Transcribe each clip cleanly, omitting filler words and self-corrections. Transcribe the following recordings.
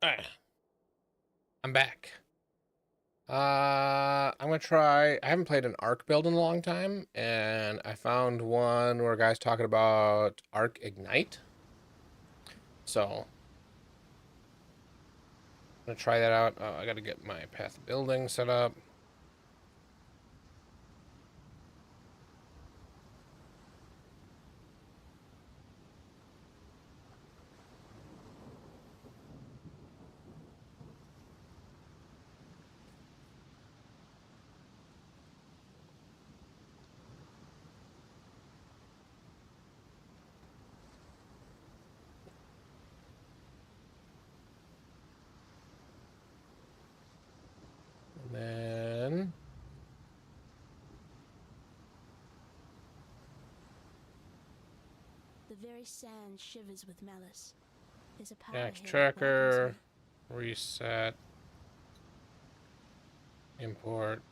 Alright, I'm back. I'm gonna try. I haven't played an Arc build in a long time, and I found one where a guy's talking about Arc Ignite. So I'm gonna try that out. Oh, I gotta get my path building set up. And then The very sand shivers with malice. There's a power next here that welcomes tracker, me. reset, import,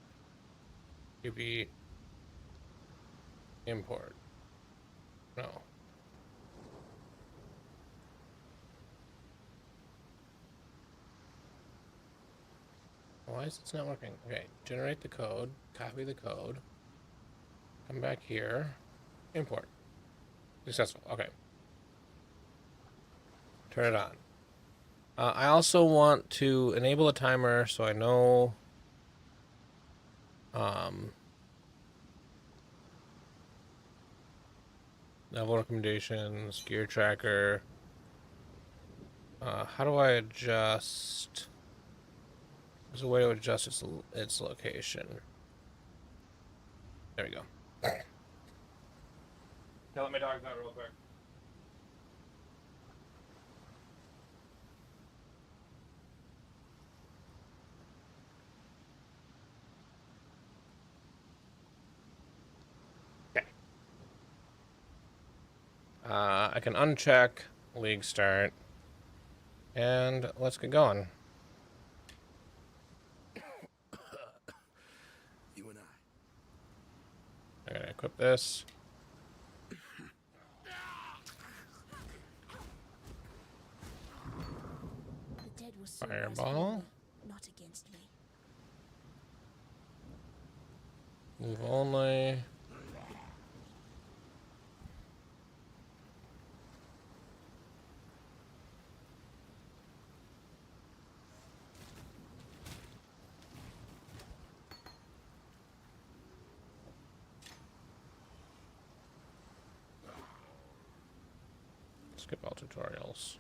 QB, import. No. Why is this not working? Okay, generate the code, copy the code, come back here, import. Successful. Okay. Turn it on. I also want to enable a timer so I know um, level recommendations, gear tracker. How do I adjust? There's a way to adjust its location. There we go. Let my dog out real quick. Okay. I can uncheck league start, and let's get going. You and I gotta equip this. The dead will soon rise for Fireball. me, not against me. Move only. Skip all tutorials.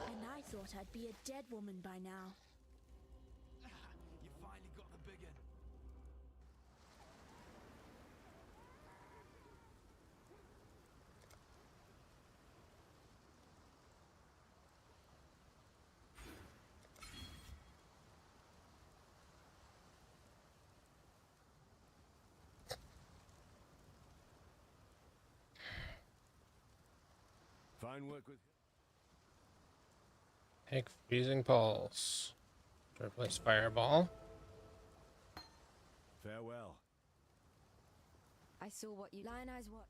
And I thought I'd be a dead woman by now. you finally got the big one. Fine work with. Take freezing pulse to replace fireball. Farewell. I saw what you Lion Eyes what.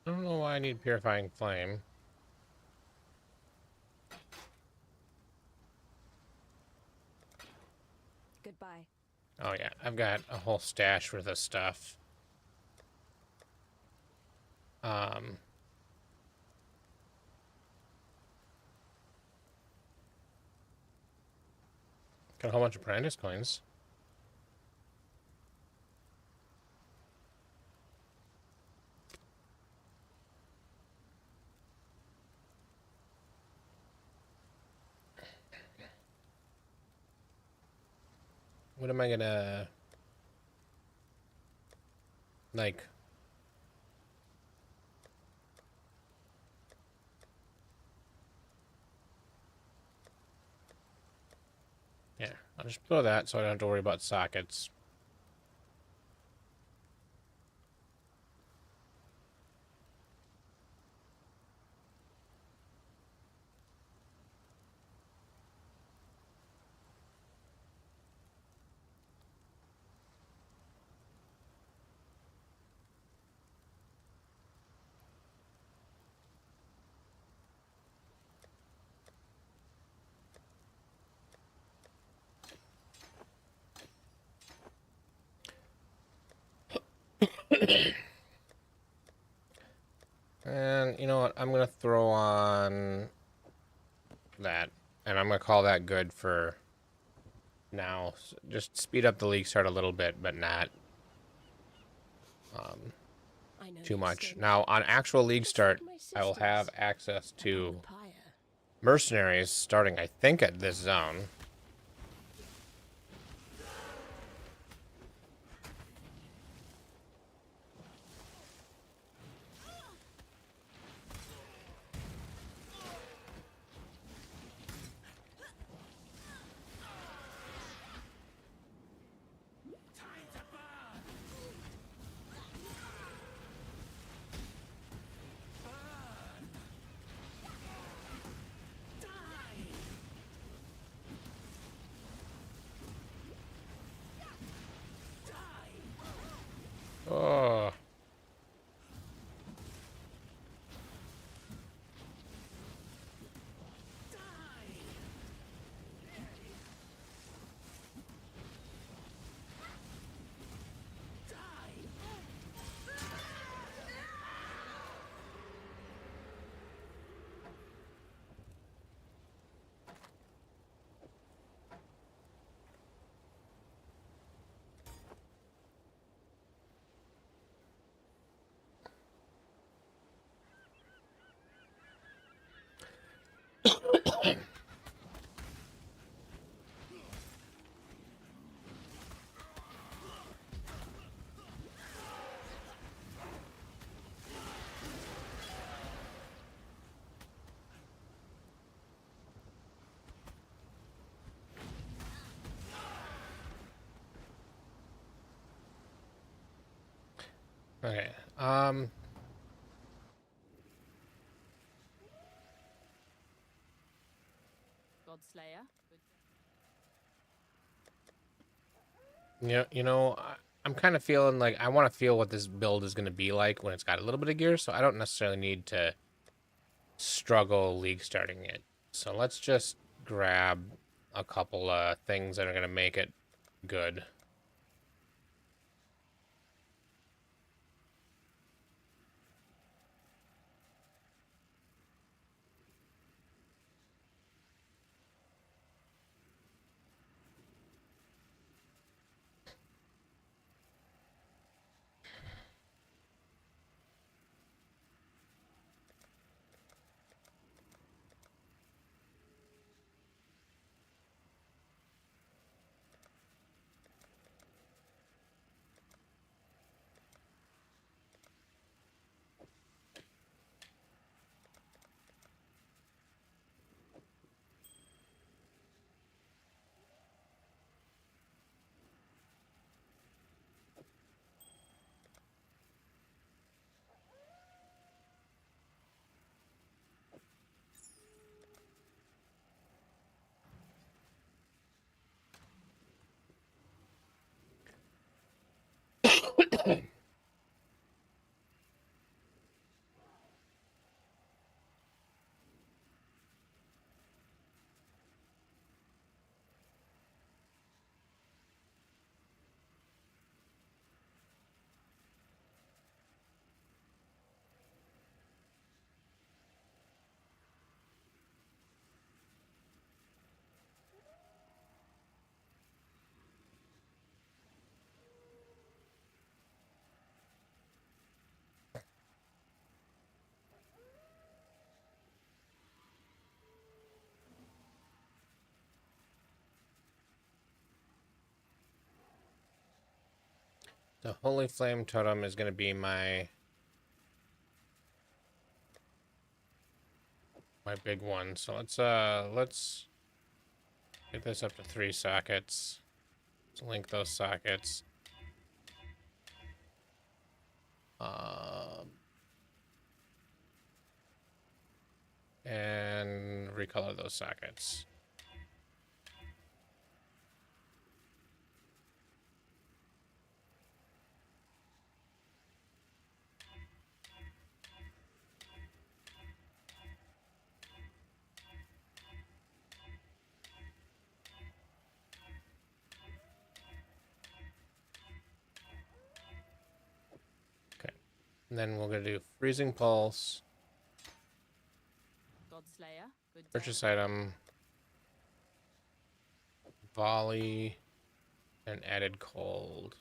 I don't know why I need purifying flame. Goodbye. Oh yeah, I've got a whole stash worth of stuff. Um, got a whole bunch of apprentice coins. What am I gonna like? Yeah, I'll just throw that so I don't have to worry about sockets. And you know what? I'm gonna throw on that, and I'm gonna call that good for now. Just speed up the league start a little bit, but not I know too you much. stink. Now, on actual league Just start, like my I will have sisters. access And on to the pyre. mercenaries starting, I think, at this zone. Oh, okay. Godslayer. I'm kind of feeling like I want to feel what this build is going to be like when it's got a little bit of gear, so I don't necessarily need to struggle league starting it. So let's just grab a couple things that are going to make it good. The Holy Flame Totem is going to be my big one. So let's get this up to 3 sockets. Let's link those sockets. And recolor those sockets. Okay. And then we're going to do Freezing Pulse. God Slayer. Good day. Purchase item. Volley. And added cold.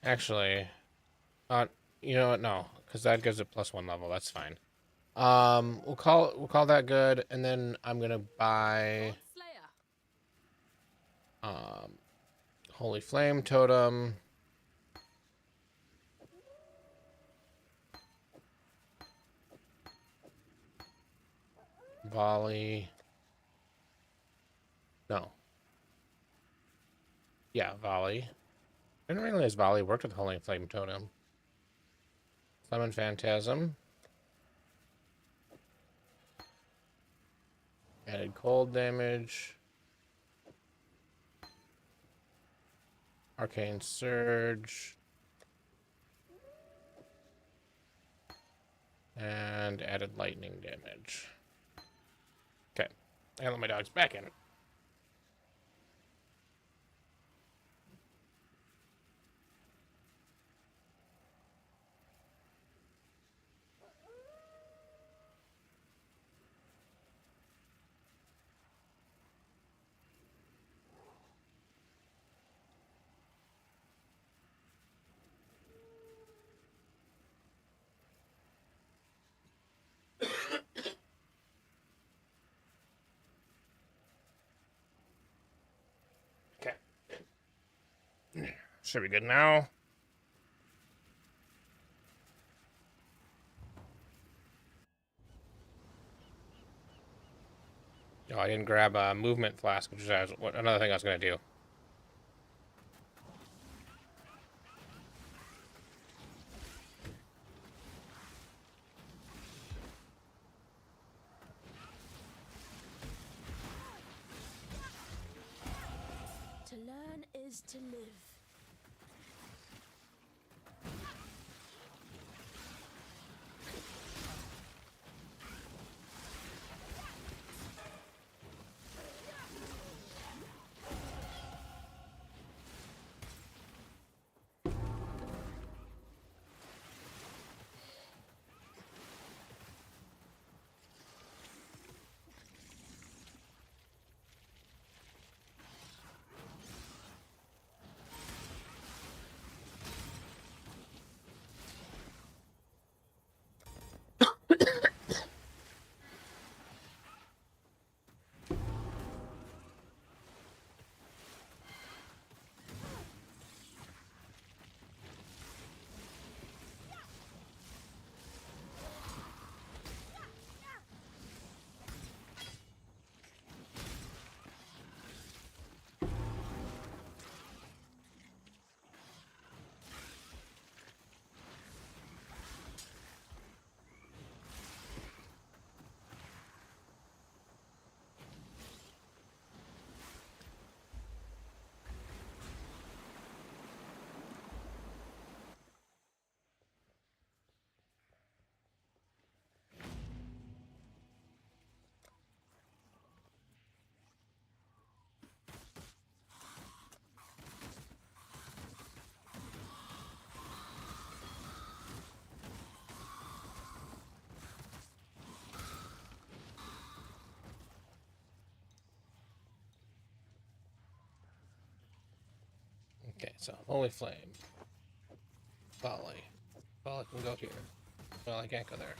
Actually, you know what? No, because that gives it +1 level. That's fine. We'll call that good, and then I'm gonna buy God Slayer. Holy Flame Totem. Volley. No. Yeah, Volley. I didn't realize Volley worked with Holy Flame Totem. Summon Phantasm. Added cold damage. Arcane Surge. And added lightning damage. Okay. I let my dogs back in. Okay. Should be good now. Oh, I didn't grab a movement flask, which is another thing I was going to do. To learn is to live. Okay, so Holy Flame. Volley. Volley can go here. Well, I can't go there.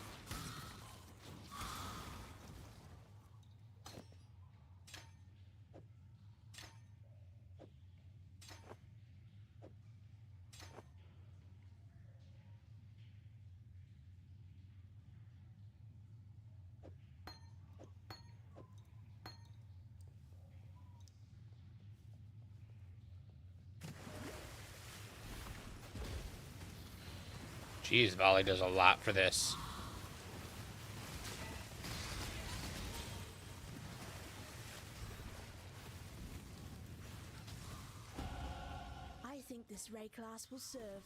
Jeez, Volley does a lot for this. I think this ray class will serve.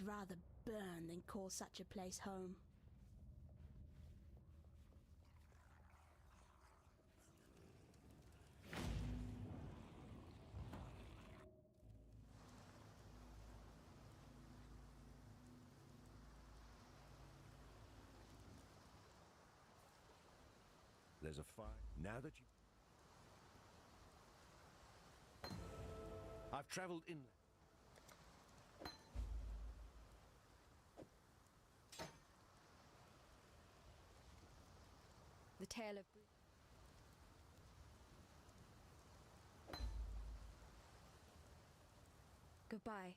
I'd rather burn than call such a place home. there's a fire. Now that you... I've traveled inland. The tale of... Goodbye.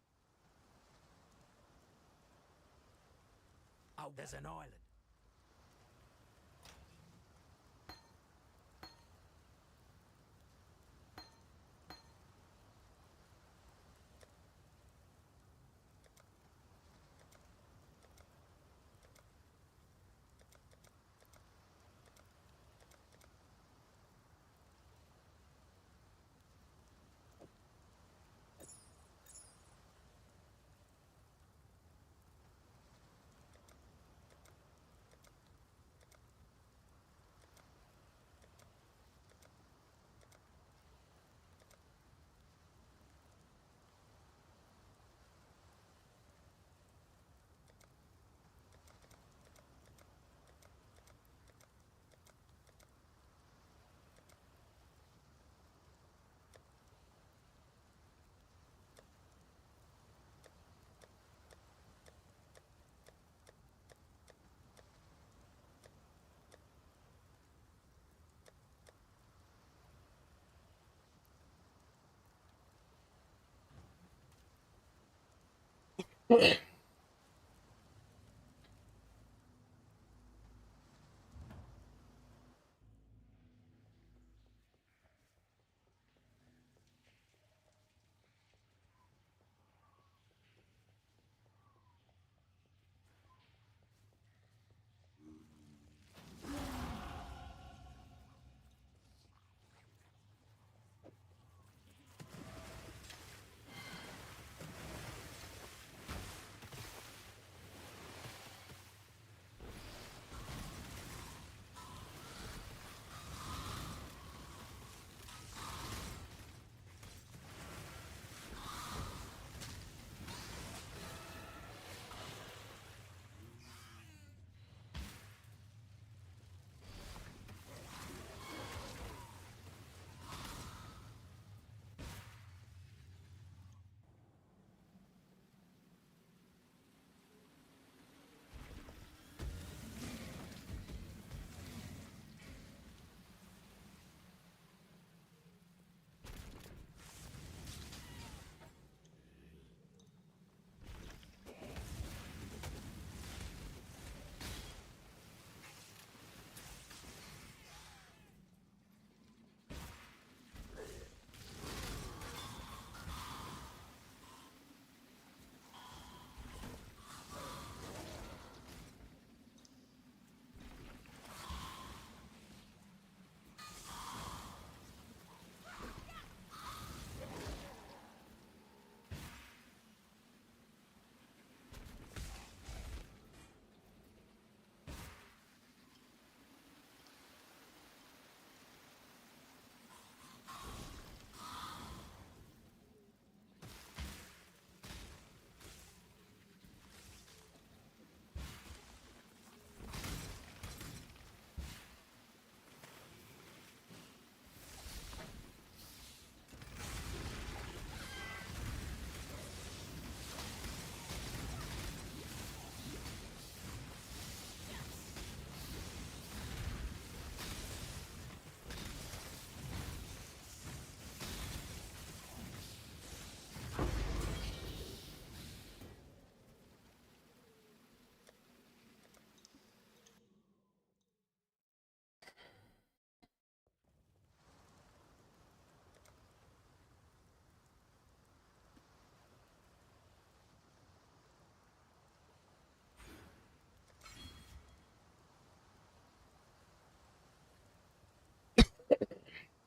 Oh, there's an island.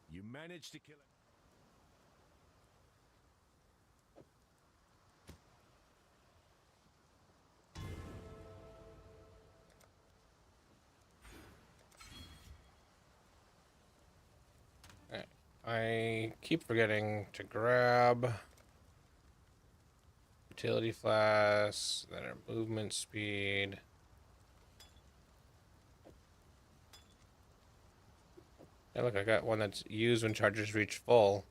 You managed to kill it. Alright. I keep forgetting to grab utility flask, then our movement speed. Hey, look, I got one that's used when chargers reach full.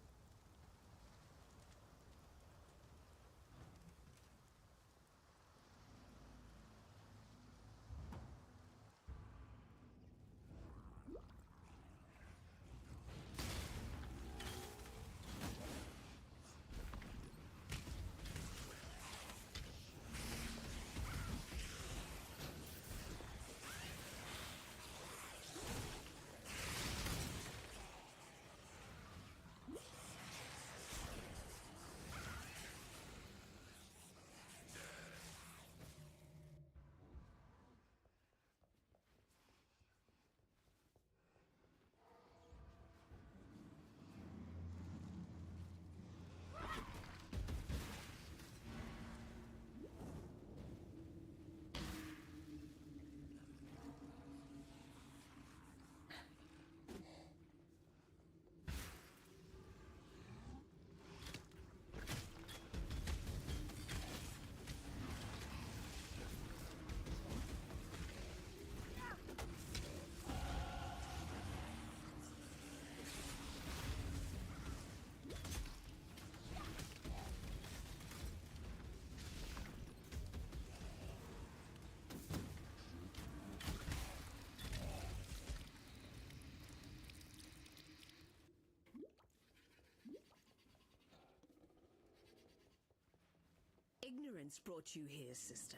Ignorance brought you here, sister.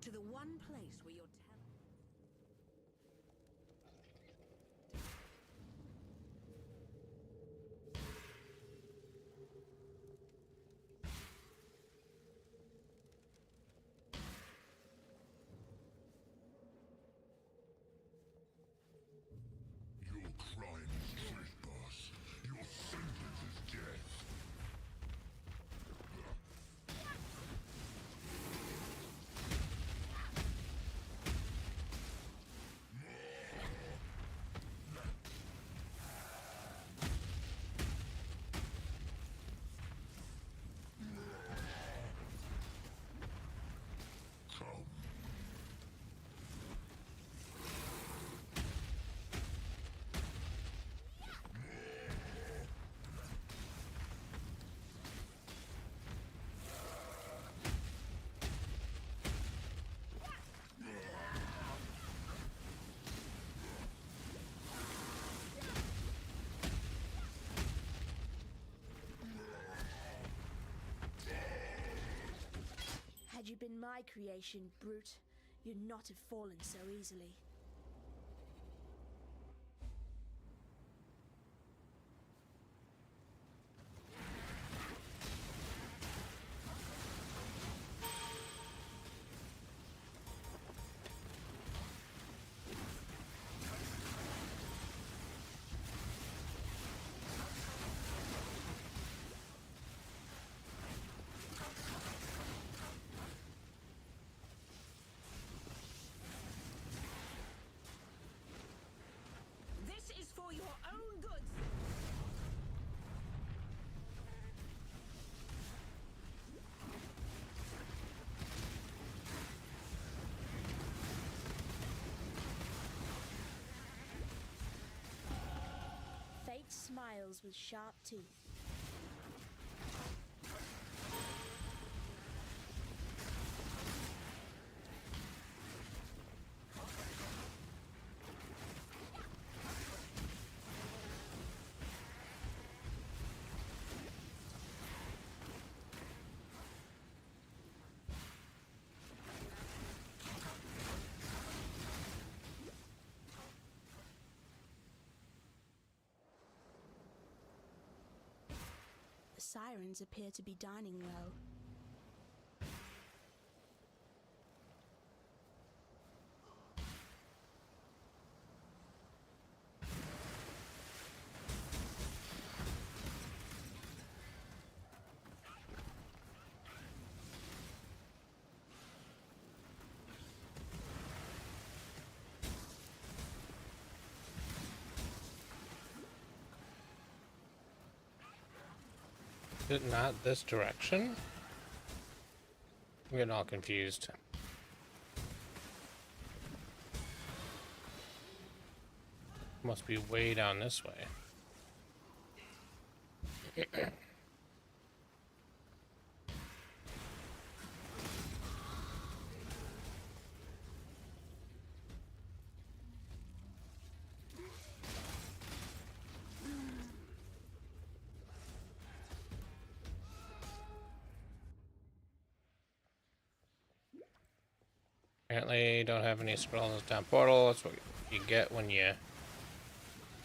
To the one place where your Your crime is trespass. Your sentence is death. Come. Had you been my creation, brute, you'd not have fallen so easily. This is for your own good. Fate smiles with sharp teeth. The sirens appear to be dining well. Is it not this direction? I'm getting all confused. Must be way down this way. Apparently don't have any scrolls down portal. That's what you get when you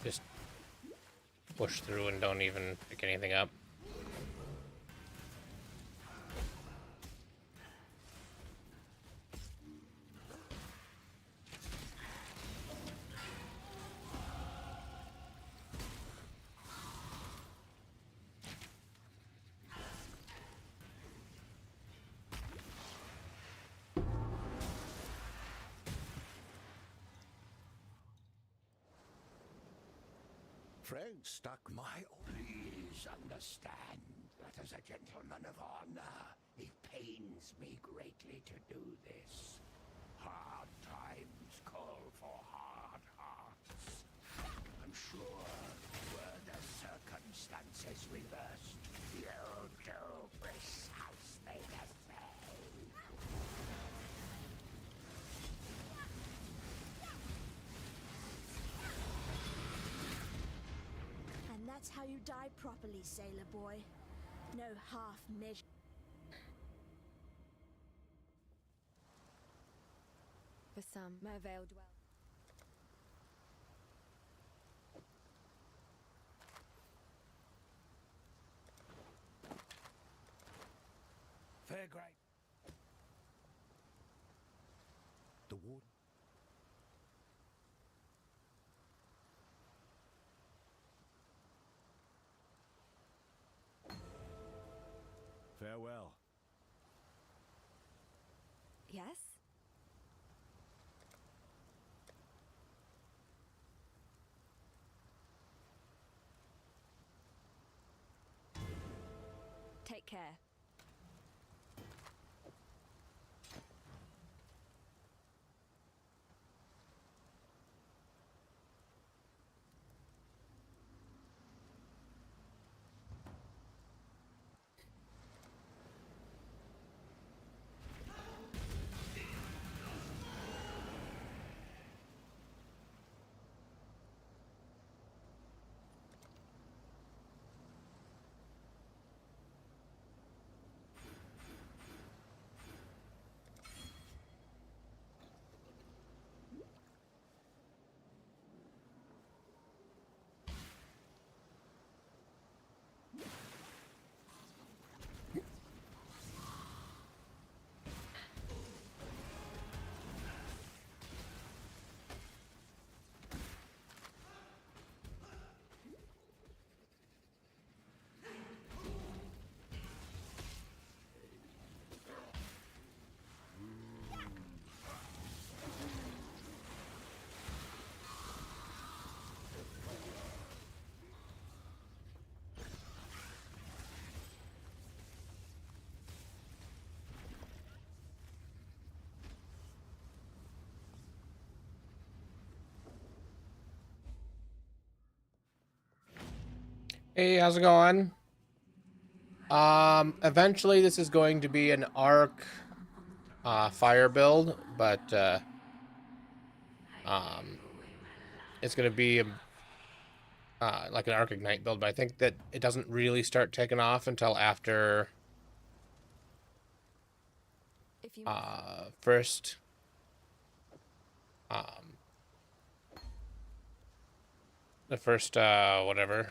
just push through and don't even pick anything up. Frank stuck My please understand that as a gentleman of honor, it pains me greatly to do this. Hard times call for hard hearts. I'm sure were the circumstances reversed, you'll do precisely the same. And that's how you die properly, sailor boy. No half measure. For some, Mervale dwell. Fair great. the warden. Farewell. Yes? Take care. Hey, how's it going? Eventually this is going to be an arc fire build, but um it's gonna be like an arc ignite build, but I think that it doesn't really start taking off until after If you first um the first whatever.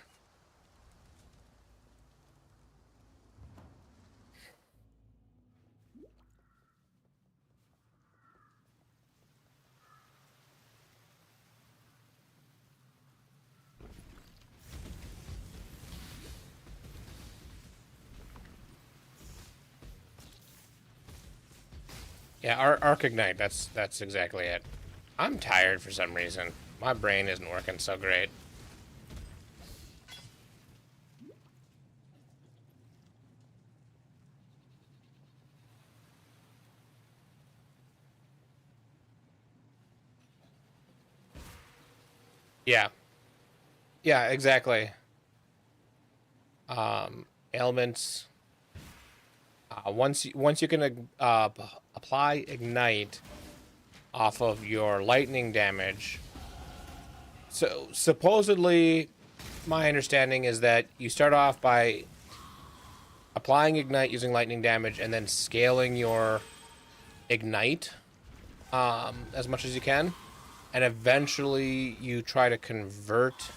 Yeah, arc ignite, that's exactly it. I'm tired for some reason. My brain isn't working so great. Yeah, Yeah, exactly. Ailments. Once you can apply ignite off of your lightning damage. So supposedly, my understanding is that you start off by applying ignite using lightning damage and then scaling your ignite as much as you can, and eventually you try to convert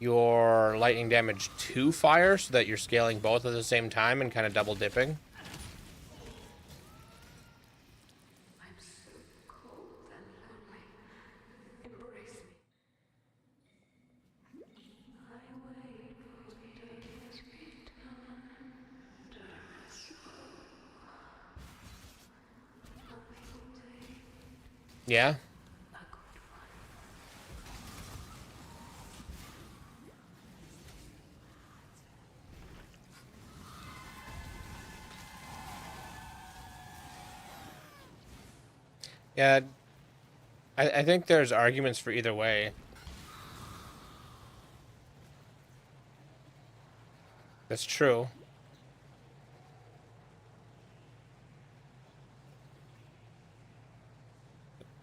your lightning damage to fire so that you're scaling both at the same time and kind of double dipping. Yeah. Yeah, I think there's arguments for either way. That's true.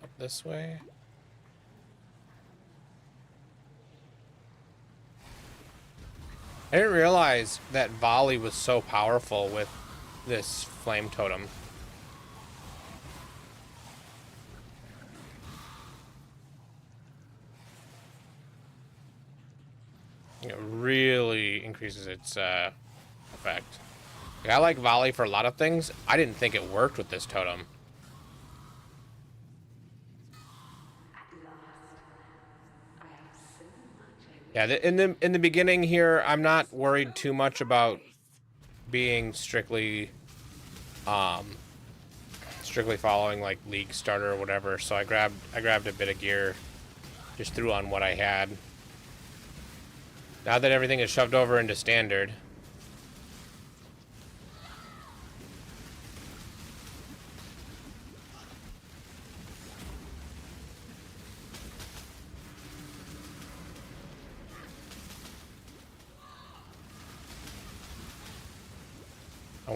Up this way. I didn't realize that volley was so powerful with this flame totem. It really increases its effect. Like, I like volley for a lot of things. I didn't think it worked with this totem. Yeah, in the beginning here, I'm not worried too much about being strictly following like league starter or whatever. So I grabbed a bit of gear, just threw on what I had. Now that everything is shoved over into standard,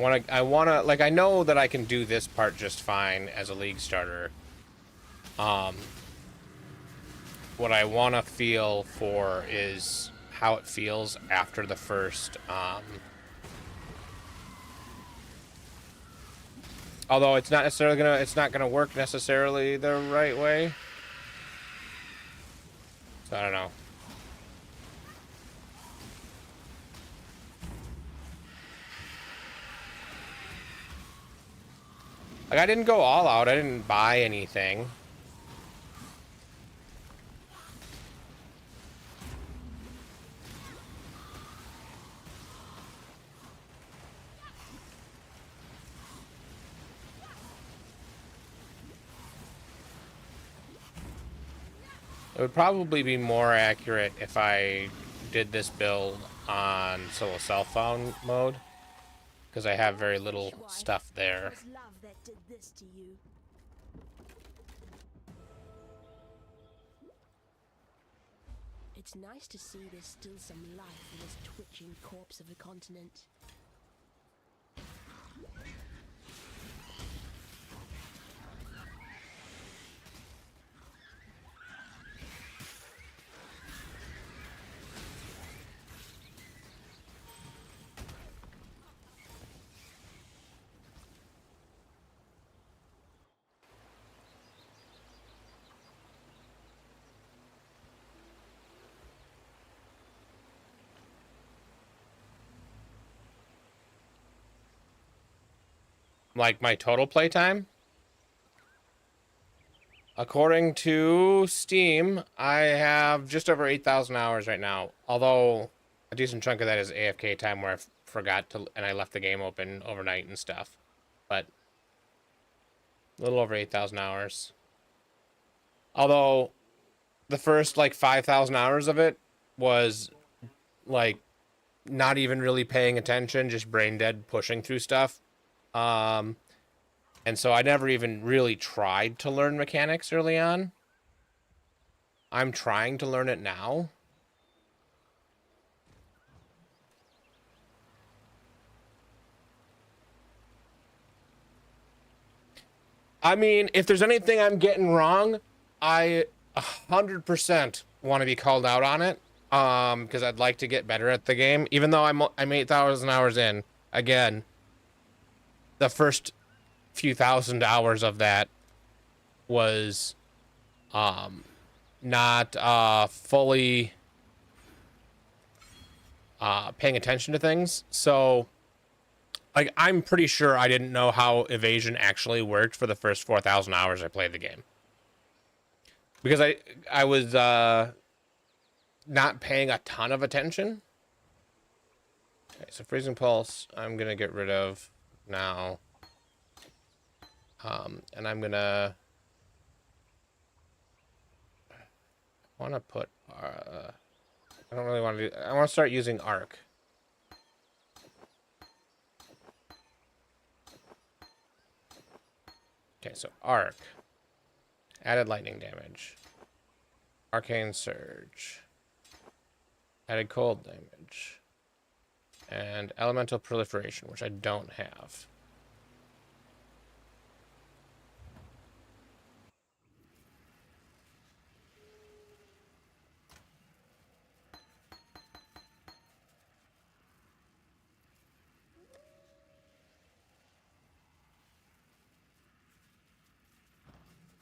like, I know that I can do this part just fine as a league starter. What I want to feel for is how it feels after the first, although it's not gonna work necessarily the right way. So I don't know. Like, I didn't go all out. I didn't buy anything. It would probably be more accurate if I did this build on solo cell phone mode, because I have very little stuff there. It was love that did this to you. It's nice to see there's still some life in this twitching corpse of a continent. Like, my total playtime, according to Steam, I have just over 8,000 hours right now. Although a decent chunk of that is AFK time where I forgot to, and I left the game open overnight and stuff. But a little over 8,000 hours. Although the first like 5,000 hours of it was like not even really paying attention, just brain dead pushing through stuff. And so I never even really tried to learn mechanics early on. I'm trying to learn it now. I mean, if there's anything I'm getting wrong, I 100% want to be called out on it. Because I'd like to get better at the game, even though I'm 8,000 hours in. Again, the first few thousand hours of that was not fully paying attention to things. So like I'm pretty sure I didn't know how evasion actually worked for the first 4,000 hours I played the game. Because I was not paying a ton of attention. Okay, so freezing pulse I'm gonna get rid of now. And I'm gonna want to put I don't really want to do, I want to start using arc. Okay, so arc, added lightning damage, arcane surge, added cold damage, and elemental proliferation, which I don't have.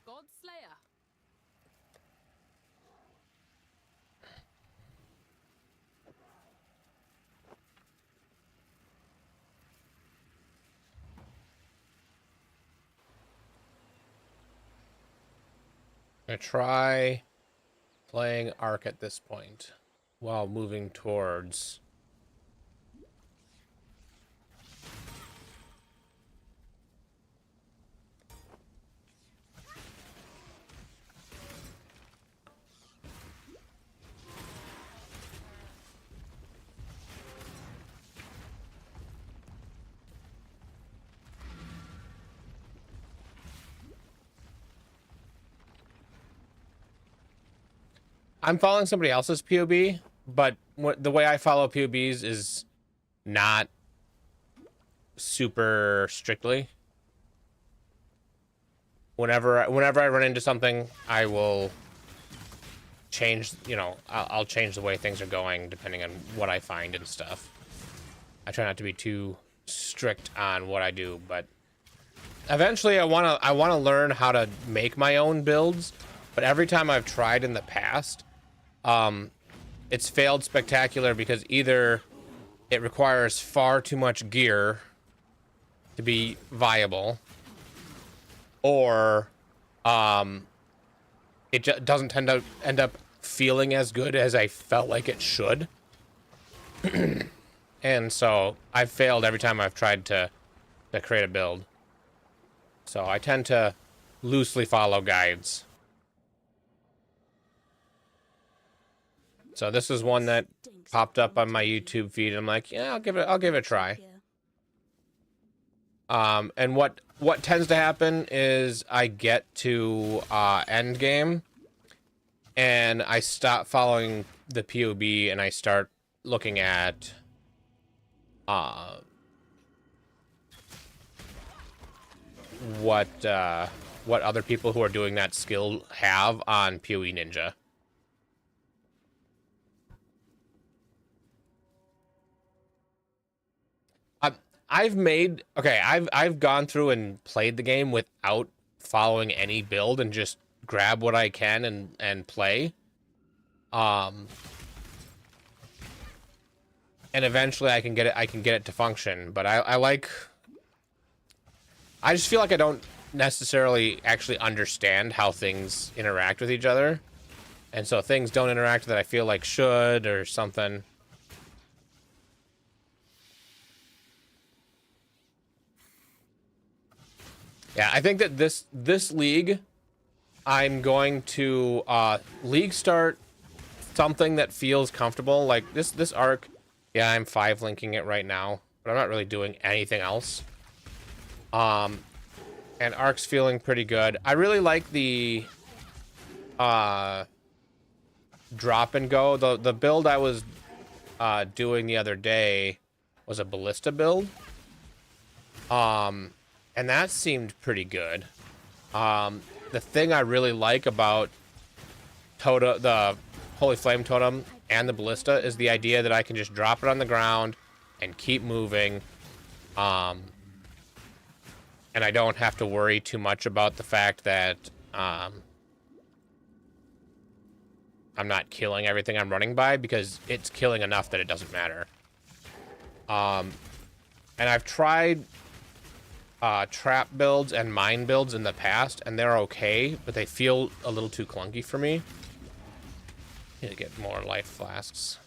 God Slayer. I'm gonna try playing arc at this point while moving towards I'm following somebody else's POB, but the way I follow POBs is not super strictly. Whenever I run into something, I will change, you know, I'll change the way things are going depending on what I find and stuff. I try not to be too strict on what I do, but eventually I want to learn how to make my own builds, but every time I've tried in the past, it's failed spectacular because either it requires far too much gear to be viable, or it doesn't tend to end up feeling as good as I felt like it should. And so I've failed every time I've tried to create a build. So I tend to loosely follow guides. So this is one that popped up on my YouTube feed. I'm like, yeah, I'll give it a try. And what tends to happen is I get to end game and I stop following the POB and I start looking at what other people who are doing that skill have on PoE Ninja. I've gone through and played the game without following any build and just grab what I can and play. And eventually I can get it to function, but I just feel like I don't necessarily actually understand how things interact with each other. And so things don't interact that I feel like should or something. Yeah, I think that this league, I'm going to league start something that feels comfortable. Like this arc, yeah, I'm 5 linking it right now, but I'm not really doing anything else. And arc's feeling pretty good. I really like the drop and go. The build I was doing the other day was a ballista build. And that seemed pretty good. The thing I really like about the Holy Flame Totem and the Ballista is the idea that I can just drop it on the ground and keep moving. And I don't have to worry too much about the fact that I'm not killing everything I'm running by, because it's killing enough that it doesn't matter. And I've tried trap builds and mine builds in the past, and they're okay, but they feel a little too clunky for me. Need to get more life flasks.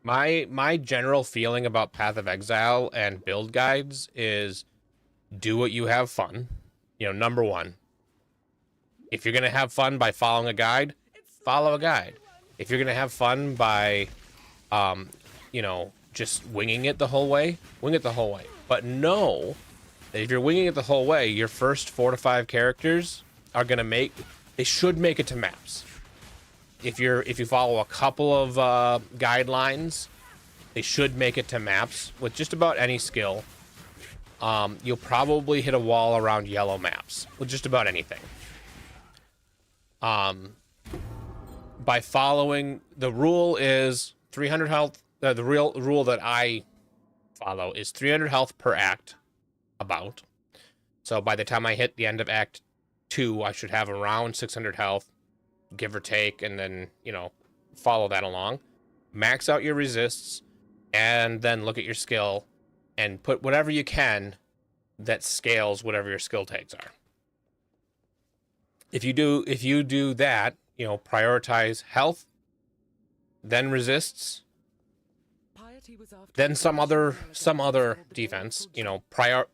My general feeling about Path of Exile and build guides is do what you have fun. You know, number one. If you're going to have fun by following a guide, follow a guide. If you're going to have fun by, you know, just winging it the whole way, wing it the whole way. But know that if you're winging it the whole way, your first 4 to 5 characters are going to they should make it to maps. If you follow a couple of guidelines, they should make it to maps with just about any skill. You'll probably hit a wall around yellow maps with just about anything. By following the rule is 300 health. The real rule that I follow is 300 health per act, about. So by the time I hit the end of Act 2, I should have around 600 health, give or take, and then, you know, follow that along. Max out your resists, and then look at your skill, and put whatever you can that scales whatever your skill tags are. If you do that, you know, prioritize health, then resists, then some other defense, you know,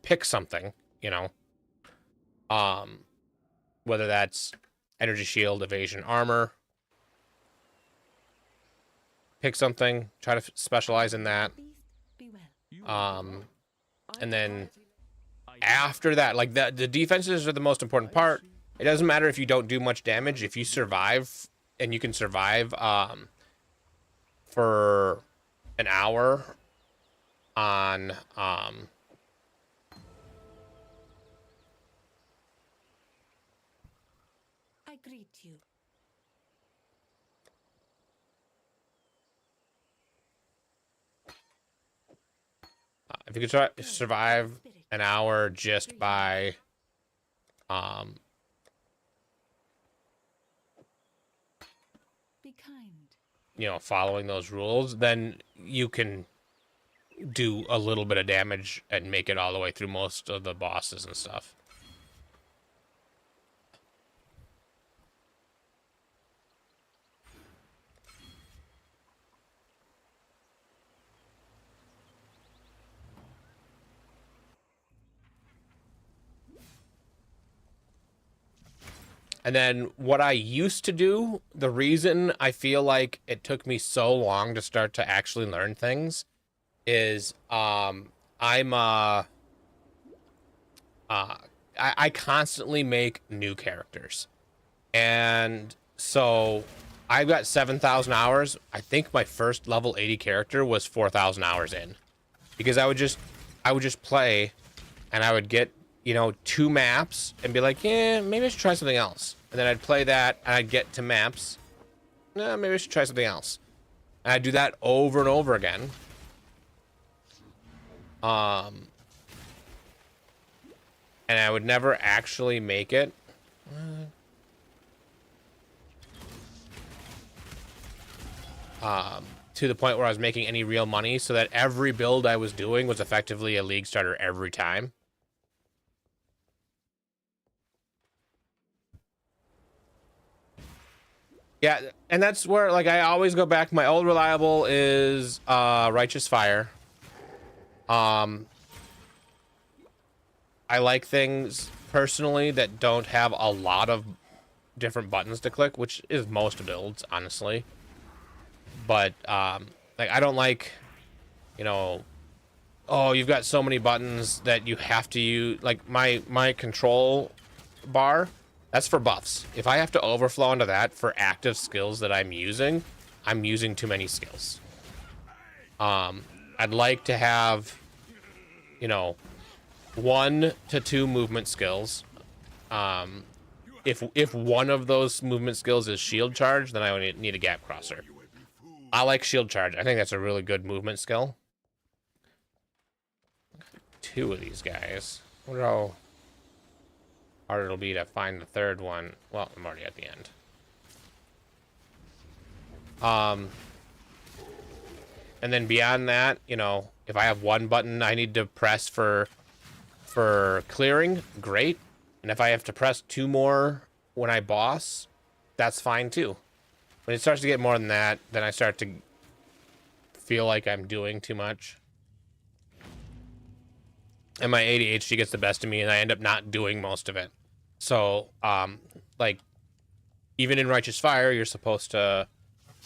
pick something, you know. Whether that's energy shield, evasion, armor. Pick something, try to specialize in that. And then after that, like the defenses are the most important part. It doesn't matter if you don't do much damage. If you survive, and you can survive for an hour on I greet you. if you could try survive an hour just by Be kind. you know, following those rules, then you can do a little bit of damage and make it all the way through most of the bosses and stuff. And then what I used to do, the reason I feel like it took me so long to start to actually learn things is I constantly make new characters. And so I've got 7,000 hours. I think my first level 80 character was 4,000 hours in. Because I would just play, and I would get, you know, 2 maps and be like, yeah, maybe I should try something else. And then I'd play that, and I'd get to maps. No, maybe I should try something else. And I'd do that over and over again. And I would never actually make it. To the point where I was making any real money, so that every build I was doing was effectively a league starter every time. Yeah, and that's where, like, I always go back. My old reliable is Righteous Fire. I like things personally that don't have a lot of different buttons to click, which is most builds, honestly. But like, I don't like, you know, oh, you've got so many buttons that you have to use. Like my control bar That's for buffs. If I have to overflow into that for active skills that I'm using too many skills. I'd like to have, you know, 1 to 2 movement skills. If one of those movement skills is shield charge, then I would need a gap crosser. I like shield charge. I think that's a really good movement skill. 2 of these guys. I wonder how hard it'll be to find the third one. Well, I'm already at the end. And then beyond that, you know, if I have 1 button I need to press for clearing, great. And if I have to press 2 more when I boss, that's fine too. When it starts to get more than that, then I start to feel like I'm doing too much. And my ADHD gets the best of me, and I end up not doing most of it. So, like, even in Righteous Fire, you're supposed to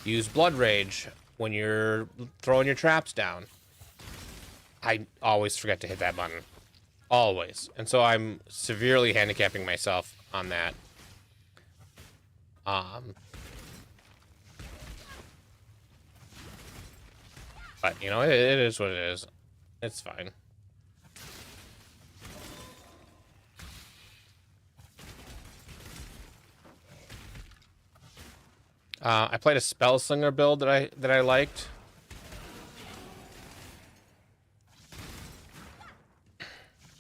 use Blood Rage when you're throwing your traps down. I always forget to hit that button. Always. And so I'm severely handicapping myself on that. But, you know, it is what it is. It's fine. I played a Spellslinger build that I liked.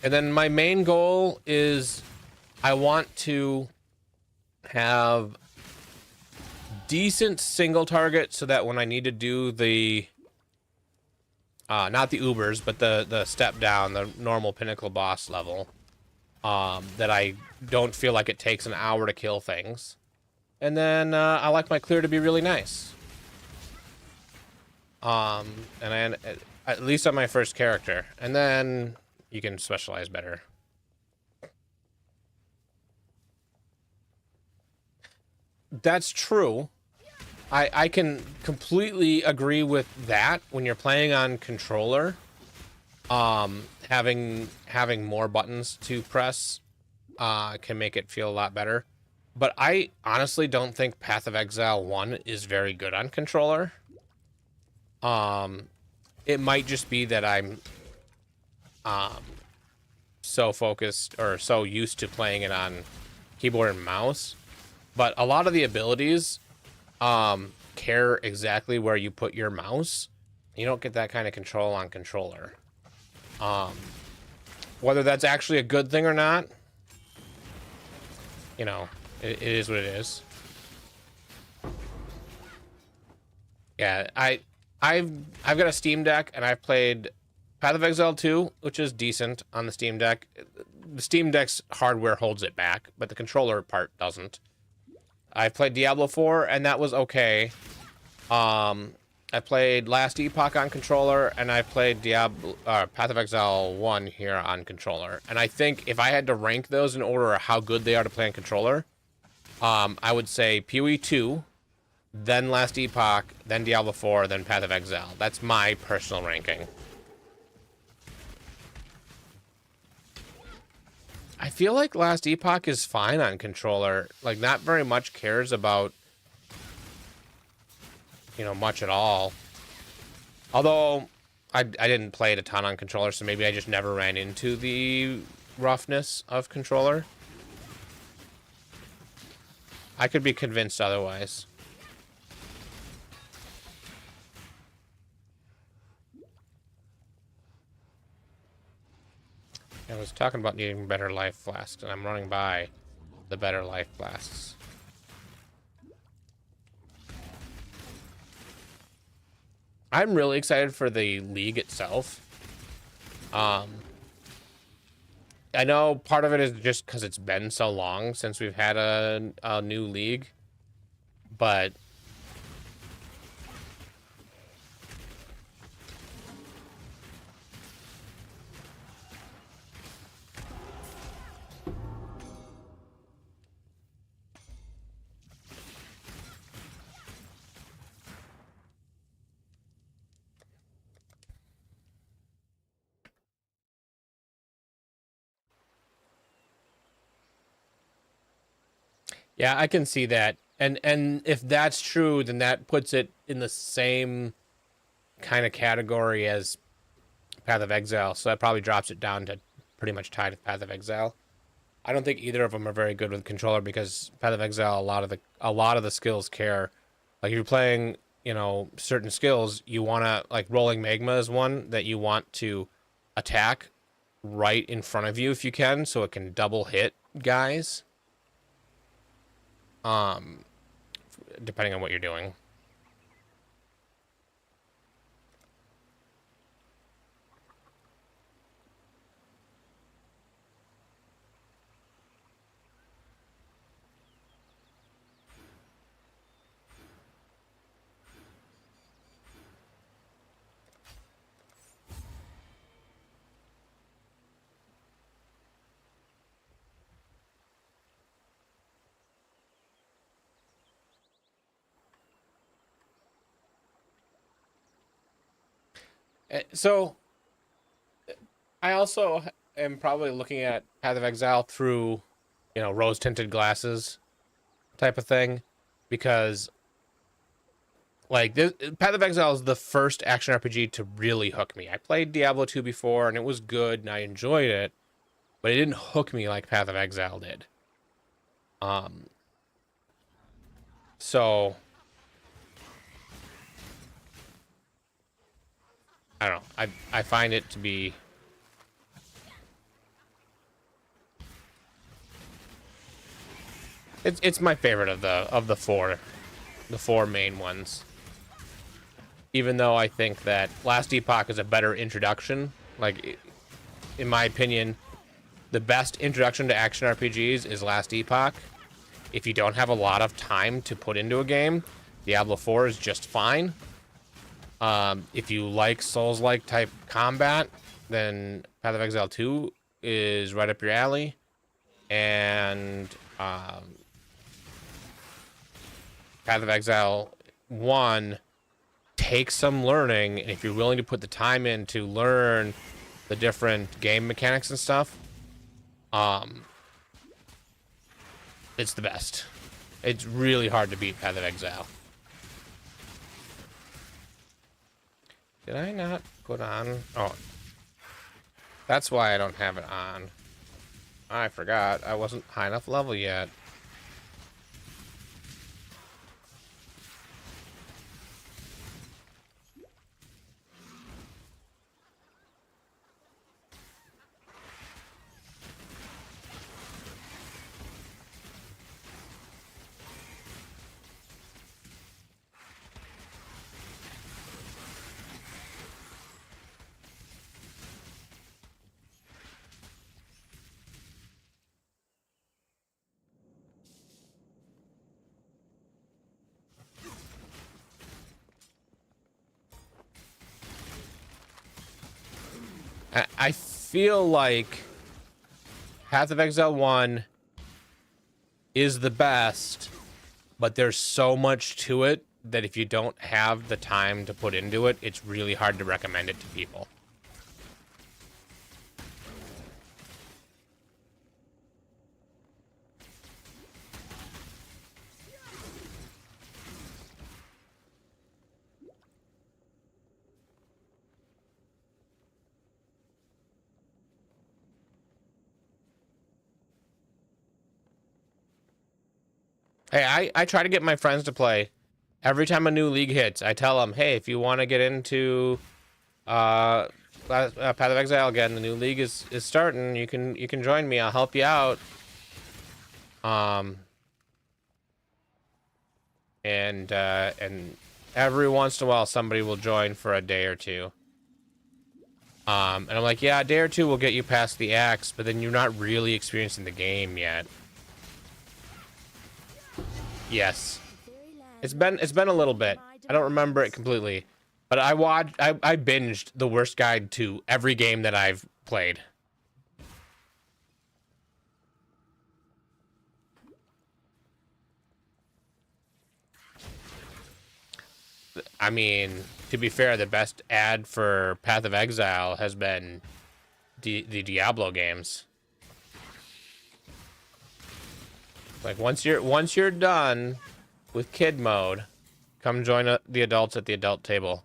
And then my main goal is I want to have decent single target so that when I need to do the not the Ubers, but the step down, the normal pinnacle boss level, that I don't feel like it takes an hour to kill things. And then I like my clear to be really nice. And at least on my first character. And then you can specialize better. That's true. I can completely agree with that. When you're playing on controller, having more buttons to press can make it feel a lot better. But I honestly don't think Path of Exile 1 is very good on controller. It might just be that I'm so focused or so used to playing it on keyboard and mouse. But a lot of the abilities care exactly where you put your mouse. You don't get that kind of control on controller. Whether that's actually a good thing or not, you know, it is what it is. Yeah, I've got a Steam Deck and I've played Path of Exile 2, which is decent on the Steam Deck. The Steam Deck's hardware holds it back, but the controller part doesn't. I played Diablo 4 and that was okay. I played Last Epoch on controller, and I played Path of Exile 1 here on controller. And I think if I had to rank those in order of how good they are to play on controller, I would say PoE 2, then Last Epoch, then Diablo 4, then Path of Exile. That's my personal ranking. I feel like Last Epoch is fine on controller. Like, not very much cares about, you know, much at all. Although, I didn't play it a ton on controller, so maybe I just never ran into the roughness of controller. I could be convinced otherwise. I was talking about needing better life flasks, and I'm running by the better life flasks. I'm really excited for the league itself. I know part of it is just because it's been so long since we've had a new league, but Yeah, I can see that. And if that's true, then that puts it in the same kind of category as Path of Exile. So that probably drops it down to pretty much tied with Path of Exile. I don't think either of them are very good with controller because Path of Exile, a lot of the skills care. Like if you're playing, you know, certain skills, you want to, like rolling magma is one that you want to attack right in front of you if you can, so it can double hit guys. Um, Depending on what you're doing. So I also am probably looking at Path of Exile through, you know, rose tinted glasses type of thing, because like this, Path of Exile is the first action RPG to really hook me. I played Diablo 2 before and it was good and I enjoyed it, but it didn't hook me like Path of Exile did. Um, so I don't know. I find it to be it's my favorite of the four main ones. Even though I think that Last Epoch is a better introduction, like in my opinion, the best introduction to action RPGs is Last Epoch. If you don't have a lot of time to put into a game, Diablo 4 is just fine. If you like Souls-like type combat, then Path of Exile 2 is right up your alley. And Path of Exile 1 takes some learning, and if you're willing to put the time in to learn the different game mechanics and stuff, it's the best. It's really hard to beat Path of Exile. Did I not put on? Oh, that's why I don't have it on. I forgot. I wasn't high enough level yet. I feel like Path of Exile 1 is the best, but there's so much to it that if you don't have the time to put into it, it's really hard to recommend it to people. Hey, I try to get my friends to play. Every time a new league hits, I tell them, hey, if you want to get into Path of Exile again, the new league is starting. You can join me. I'll help you out. And every once in a while, somebody will join for a day or two. And I'm like, yeah, a day or two will get you past the axe, but then you're not really experiencing the game yet. Yes. It's been a little bit. I don't remember it completely, but I binged the worst guide to every game that I've played. I mean, to be fair, the best ad for Path of Exile has been the Diablo games. Like once you're done with kid mode, come join the adults at the adult table.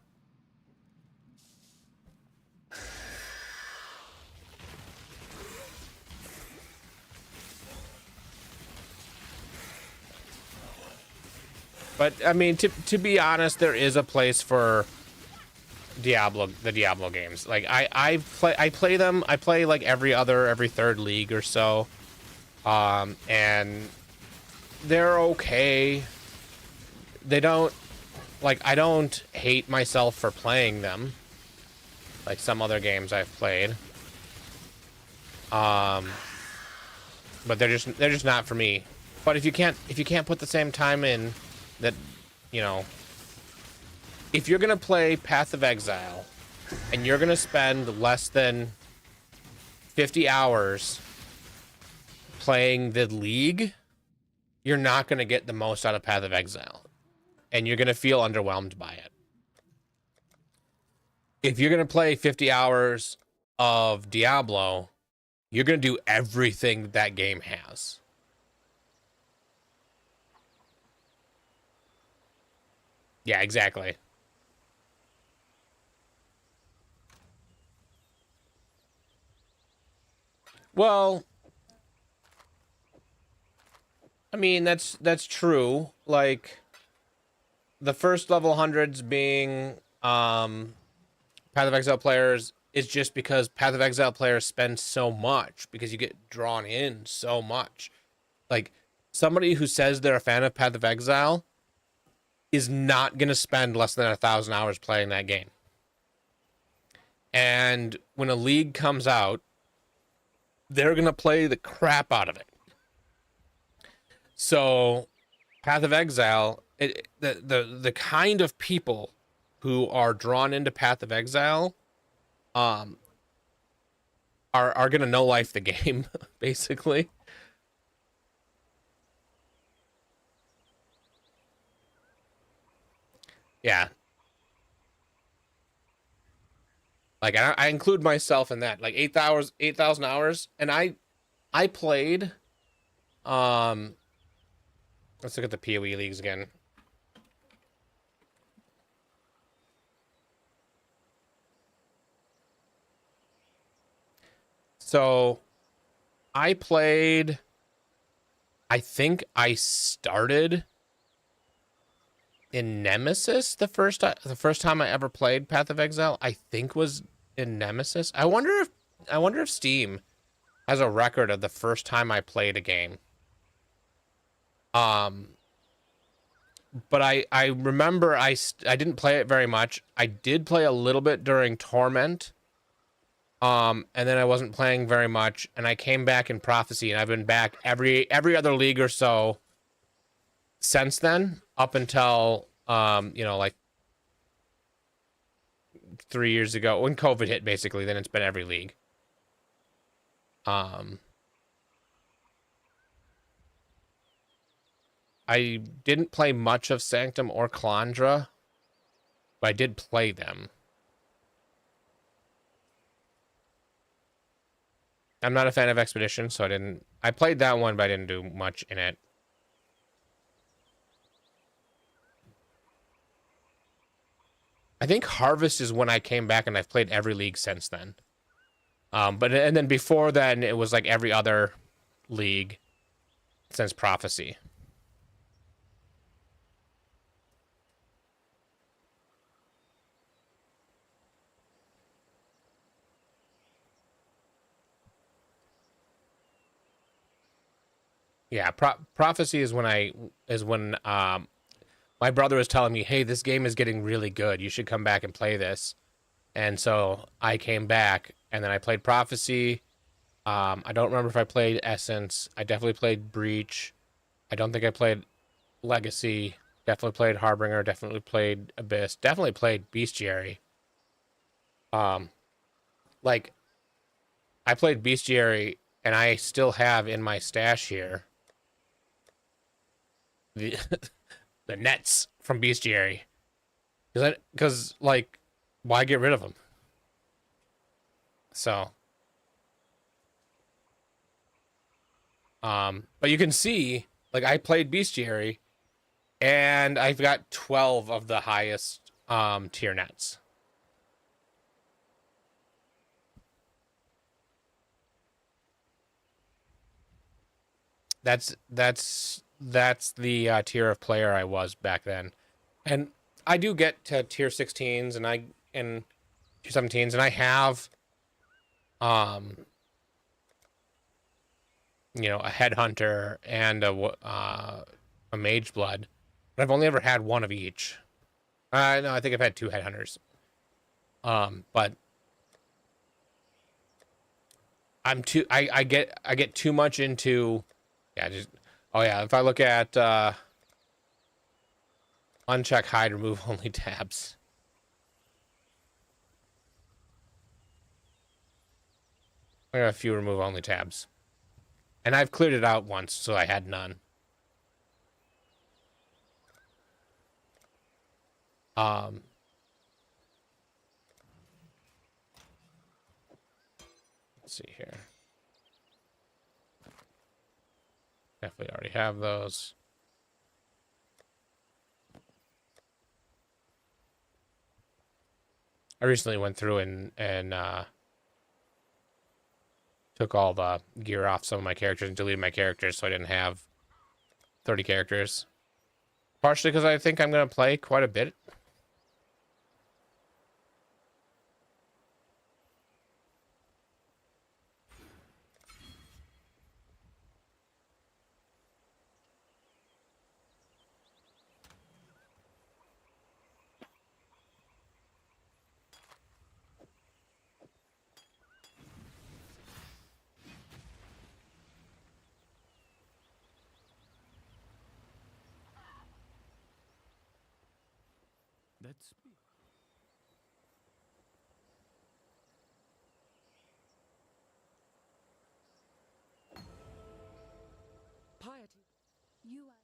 But I mean, to be honest, there is a place for the Diablo games. Like I play them. I play like every third league or so, and they're okay. They don't like I don't hate myself for playing them, like some other games I've played. But they're just not for me. But if you can't put the same time in, that, you know, if you're gonna play Path of Exile and you're gonna spend less than 50 hours playing the League, you're not gonna get the most out of Path of Exile, and you're gonna feel underwhelmed by it. If you're gonna play 50 hours of Diablo, you're gonna do everything that game has. Yeah, exactly. Well, I mean, that's true. Like the first level hundreds being Path of Exile players is just because Path of Exile players spend so much, because you get drawn in so much. Like somebody who says they're a fan of Path of Exile is not going to spend less than 1,000 hours playing that game. And when a league comes out, they're going to play the crap out of it. So Path of Exile, the kind of people who are drawn into Path of Exile are going to no life the game, basically. Yeah. Like I include myself in that. Like 8,000 hours, and I played let's look at the PoE leagues again. So I played, I think I started in Nemesis the first time I ever played Path of Exile, I think was in Nemesis. I wonder if Steam has a record of the first time I played a game. But I remember I didn't play it very much. I did play a little bit during Torment. And then I wasn't playing very much, and I came back in Prophecy, and I've been back every other league or so since then, up until you know, like 3 years ago when COVID hit, basically. Then it's been every league. I didn't play much of Sanctum or Calandra, but I did play them. I'm not a fan of Expedition, so I played that one, but I didn't do much in it. I think Harvest is when I came back, and I've played every league since then. And then before then, it was like every other league since Prophecy. Yeah, Prophecy is when my brother was telling me, "Hey, this game is getting really good. You should come back and play this." And so I came back, and then I played Prophecy. I don't remember if I played Essence. I definitely played Breach. I don't think I played Legacy. Definitely played Harbinger. Definitely played Abyss. Definitely played Bestiary. Like I played Bestiary, and I still have in my stash here the the nets from Bestiary, because like, why get rid of them? So, but you can see Like I played bestiary, and I've got 12 of the highest tier nets. That's the tier of player I was back then, and I do get to tier 16s and tier 17s, and I have um a headhunter and a mage blood, but I've only ever had one of each. No, I think I've had two headhunters. But I get too much into, yeah, just, oh yeah, if I look at uncheck hide remove only tabs. I got a few remove only tabs. And I've cleared it out once, so I had none. Um let's see here. Definitely already have those. I recently went through and took all the gear off some of my characters and deleted my characters so I didn't have 30 characters. Partially because I think I'm going to play quite a bit. That's piety. You are.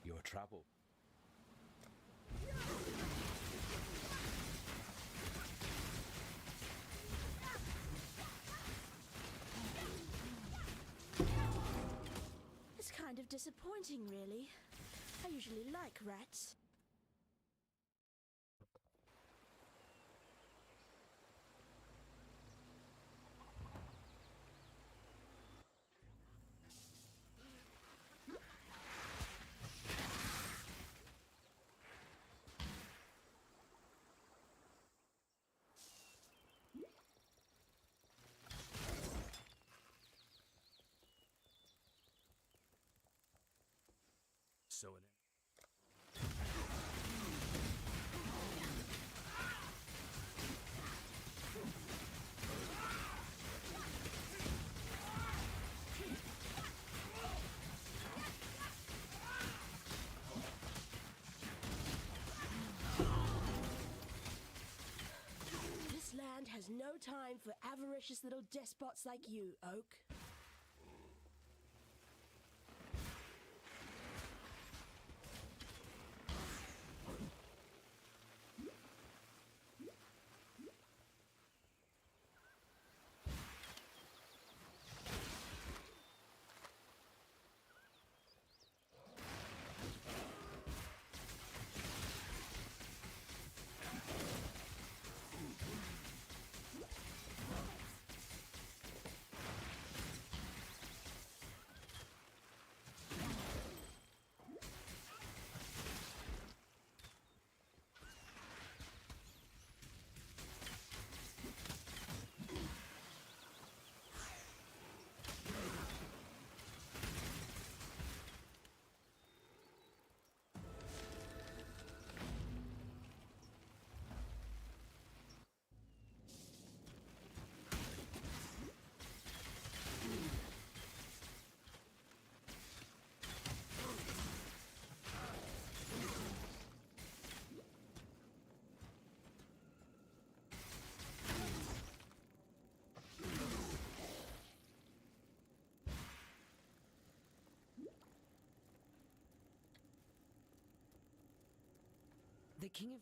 Your trouble. It's kind of disappointing, really. I usually like rats. So an This land has no time for avaricious little despots like you, Oak. King of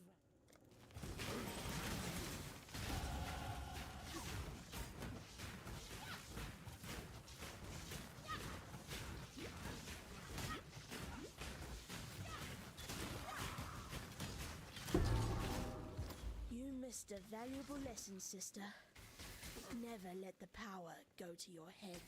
You missed a valuable lesson, sister. Never let the power go to your head.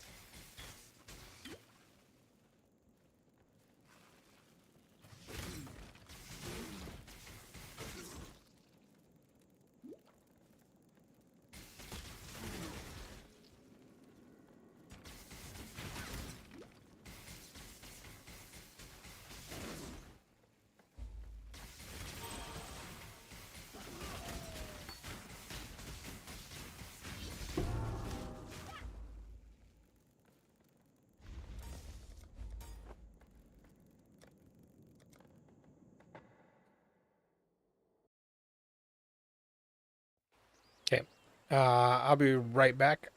Okay. I'll be right back.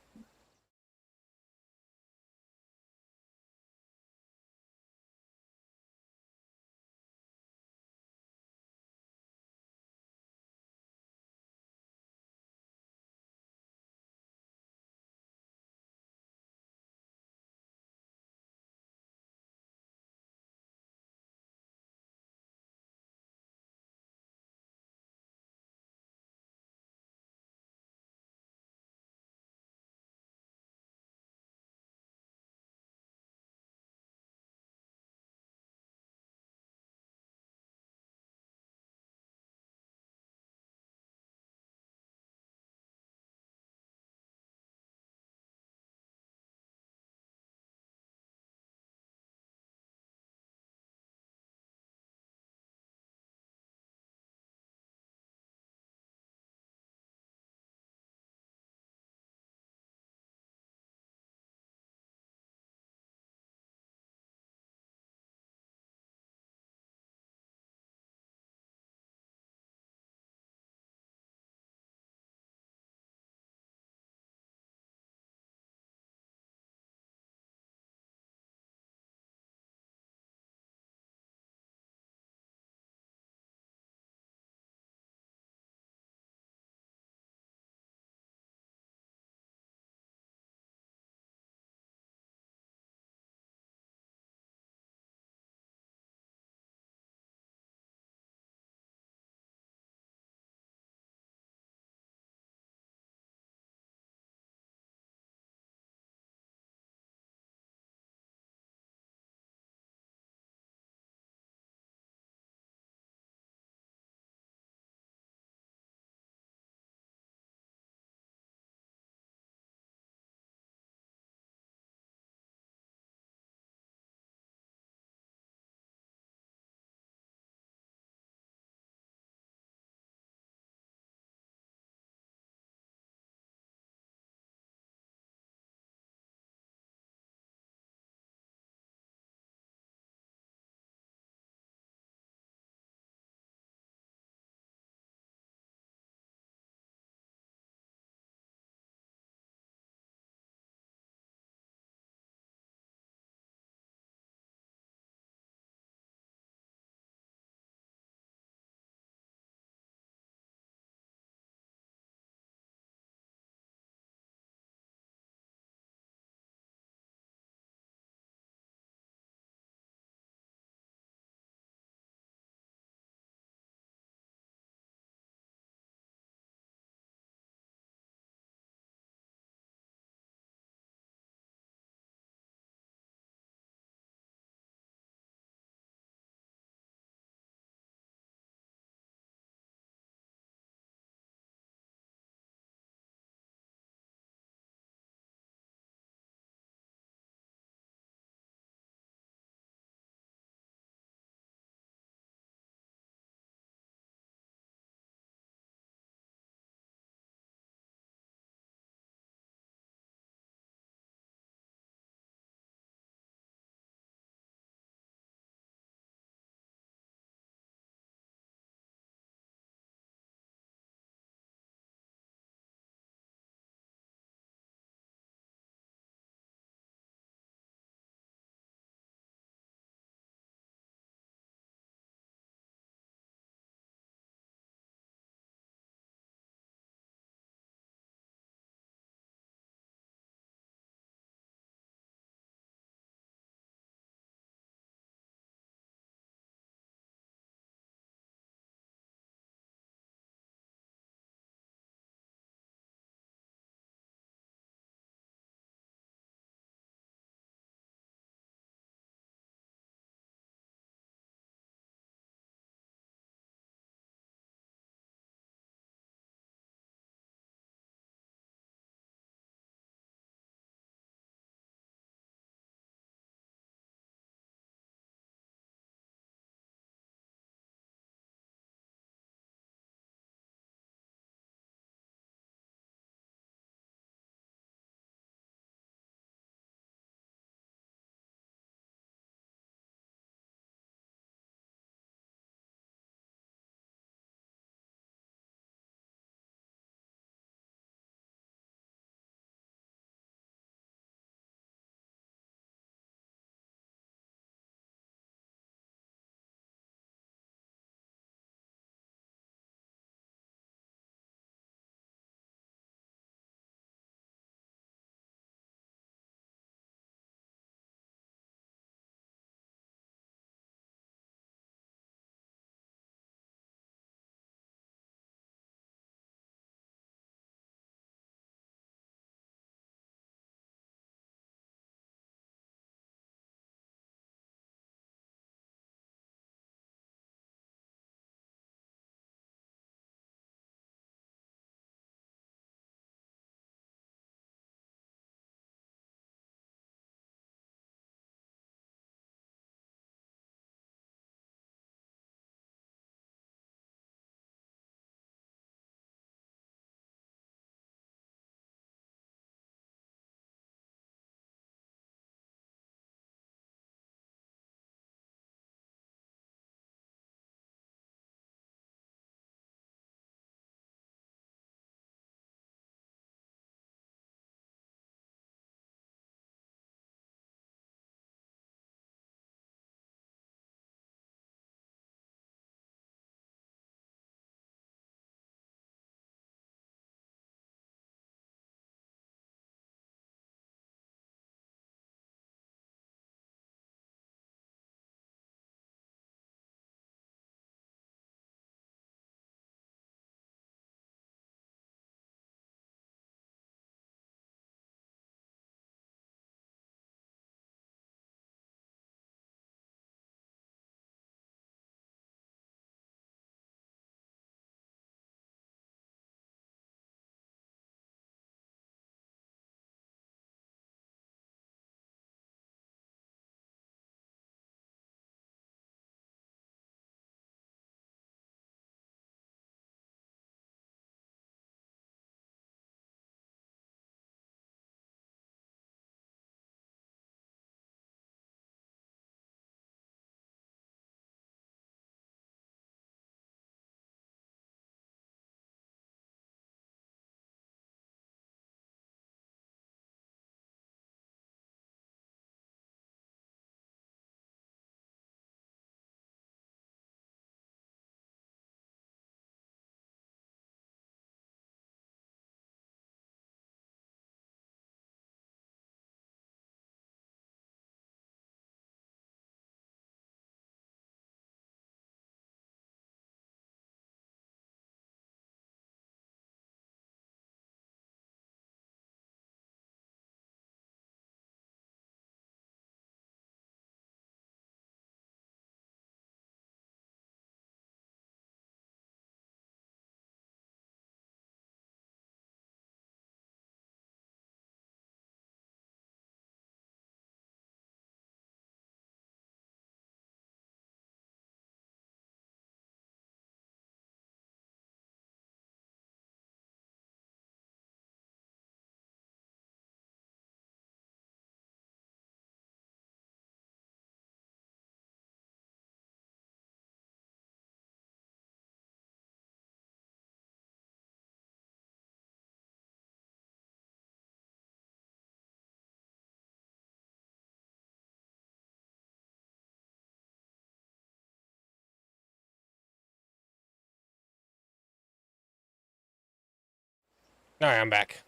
All right, I'm back.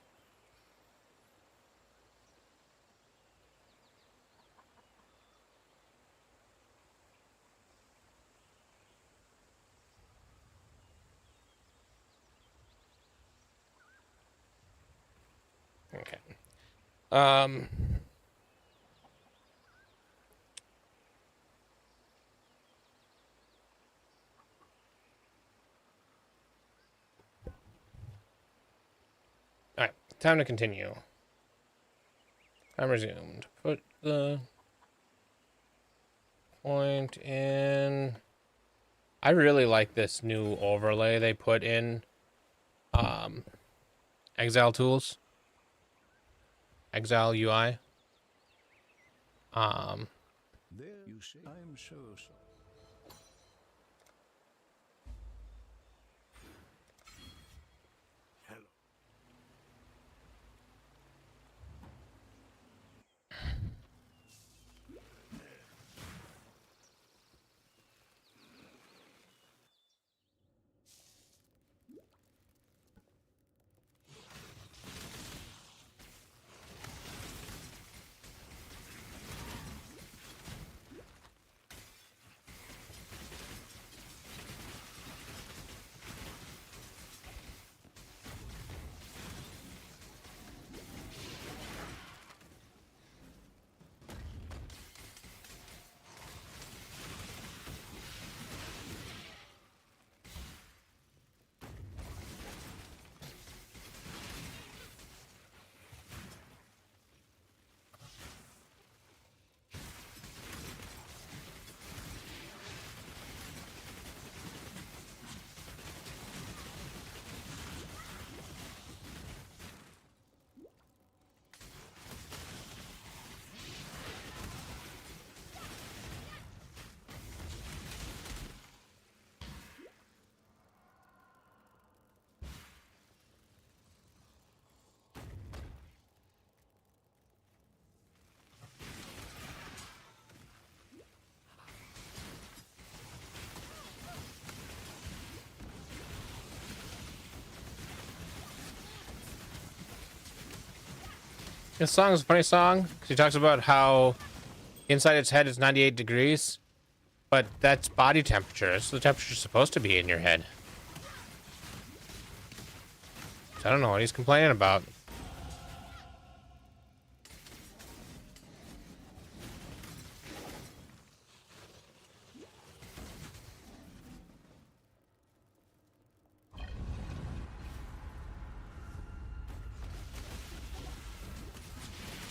Okay. Um. All right. Time to continue. Time resumed. Put the point in. I really like this new overlay they put in Exile tools. Exile UI. There you see, I'm so sorry. Hello. This song is a funny song because he talks about how inside its head is 98 degrees, but that's body temperature. It's the temperature supposed to be in your head. So I don't know what he's complaining about.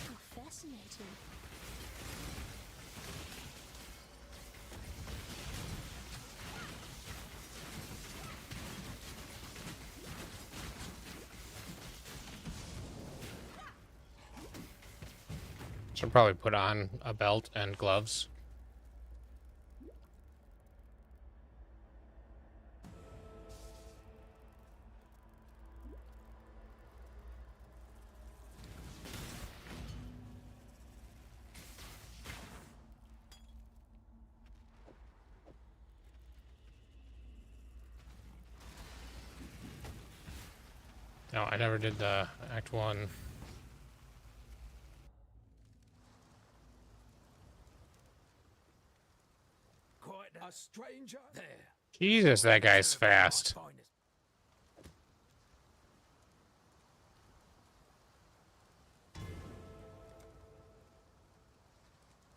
How fascinating. Should probably put on a belt and gloves. No, I never did the Act 1. Quite a stranger. There. Jesus, that guy's fast. Finest.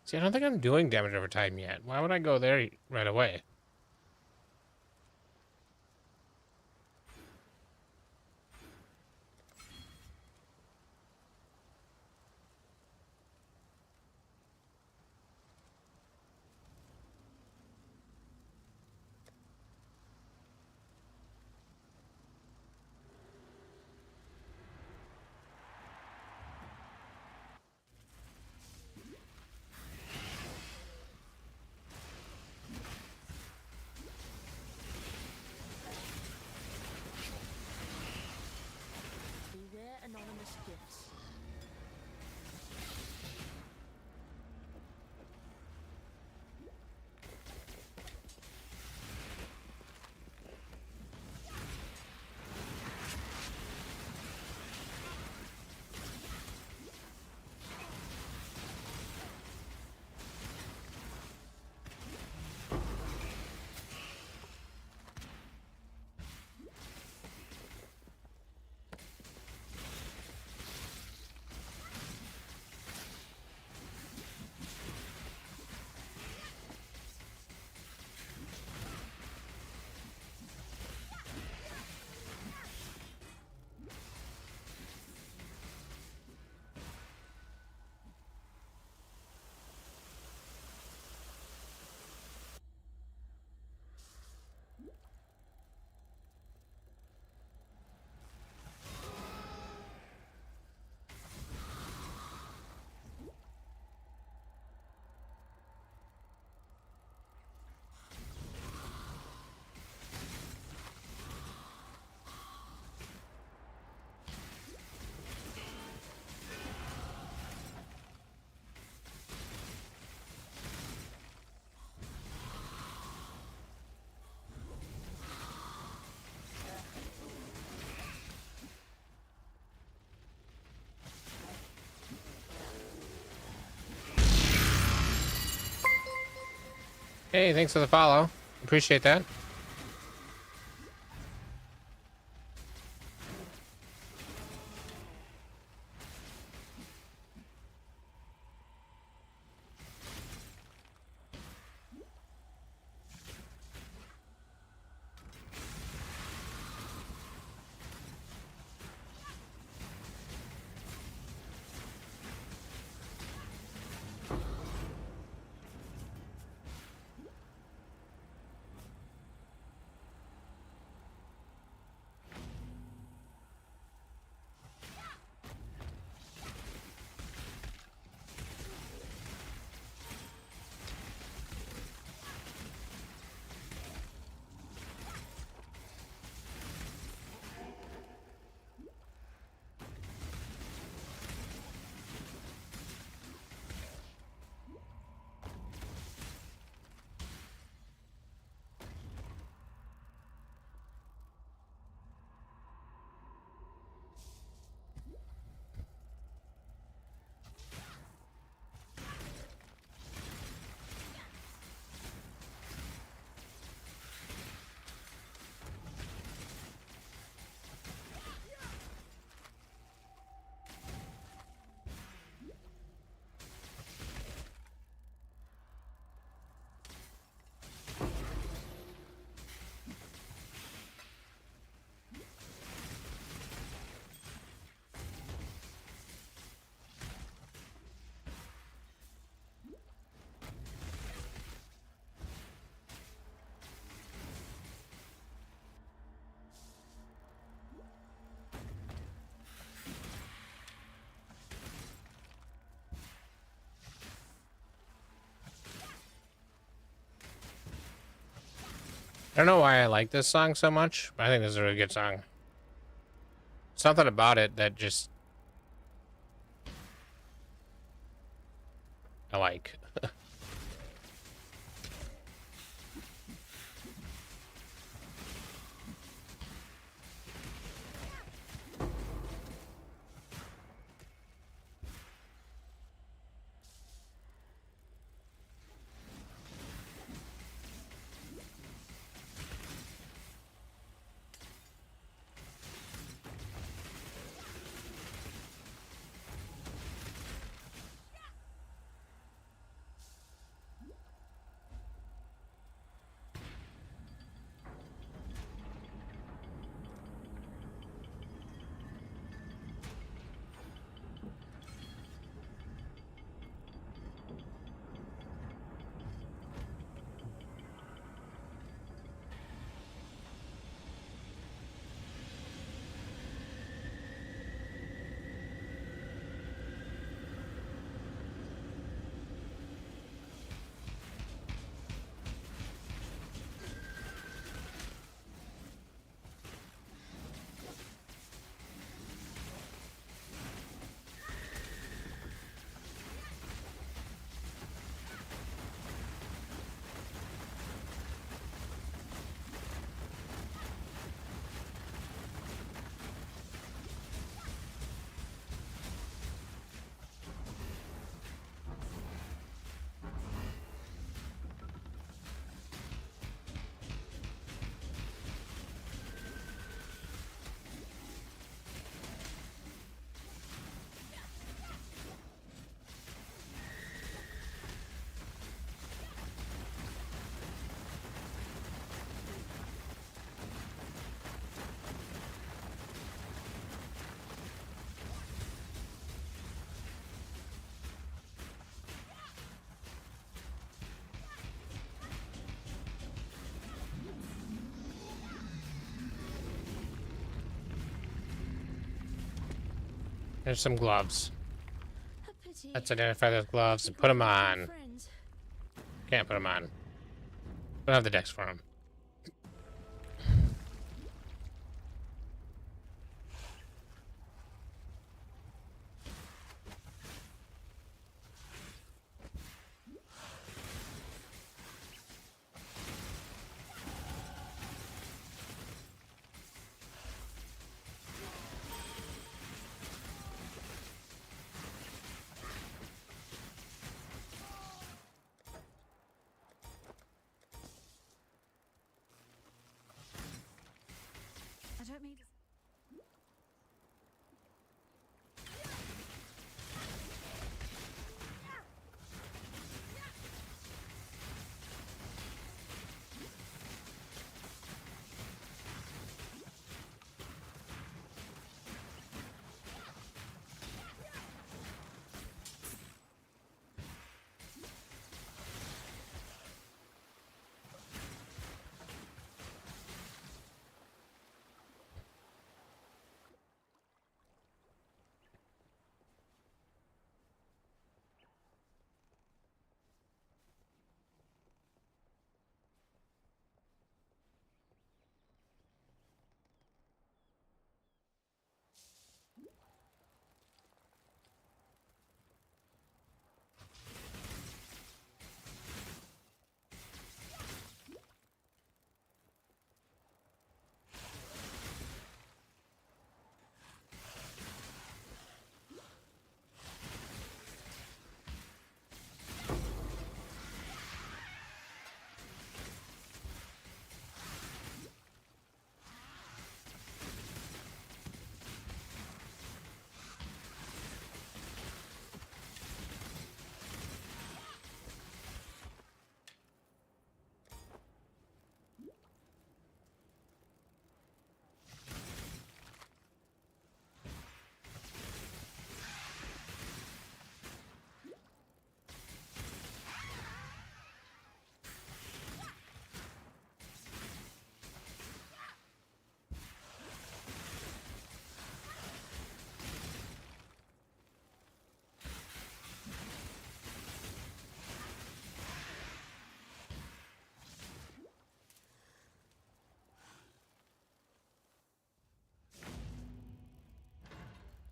See, I don't think I'm doing damage over time yet. Why would I go there right away? Hey, thanks for the follow. Appreciate that. I don't know why I like this song so much, but I think this is a really good song. Something about it that just I like. There's some gloves. A pity. Let's identify those gloves and put them on. Friends. Can't put them on. Don't have the dex for them. I don't mean to.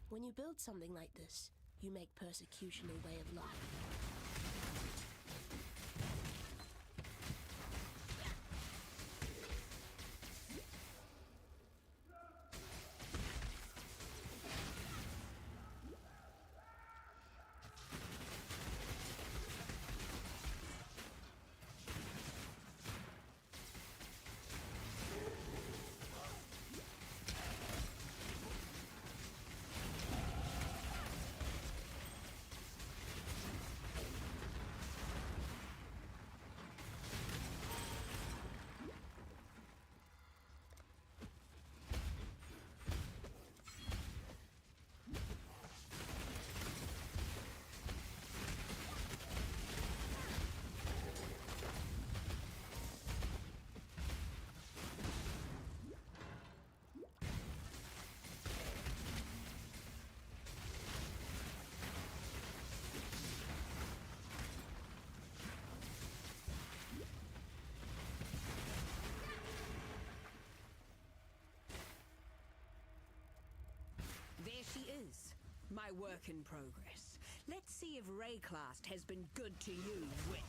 When you build something like this, you make persecution a way of life. There she is, my work in progress. Let's see if Rayclast has been good to you, witch.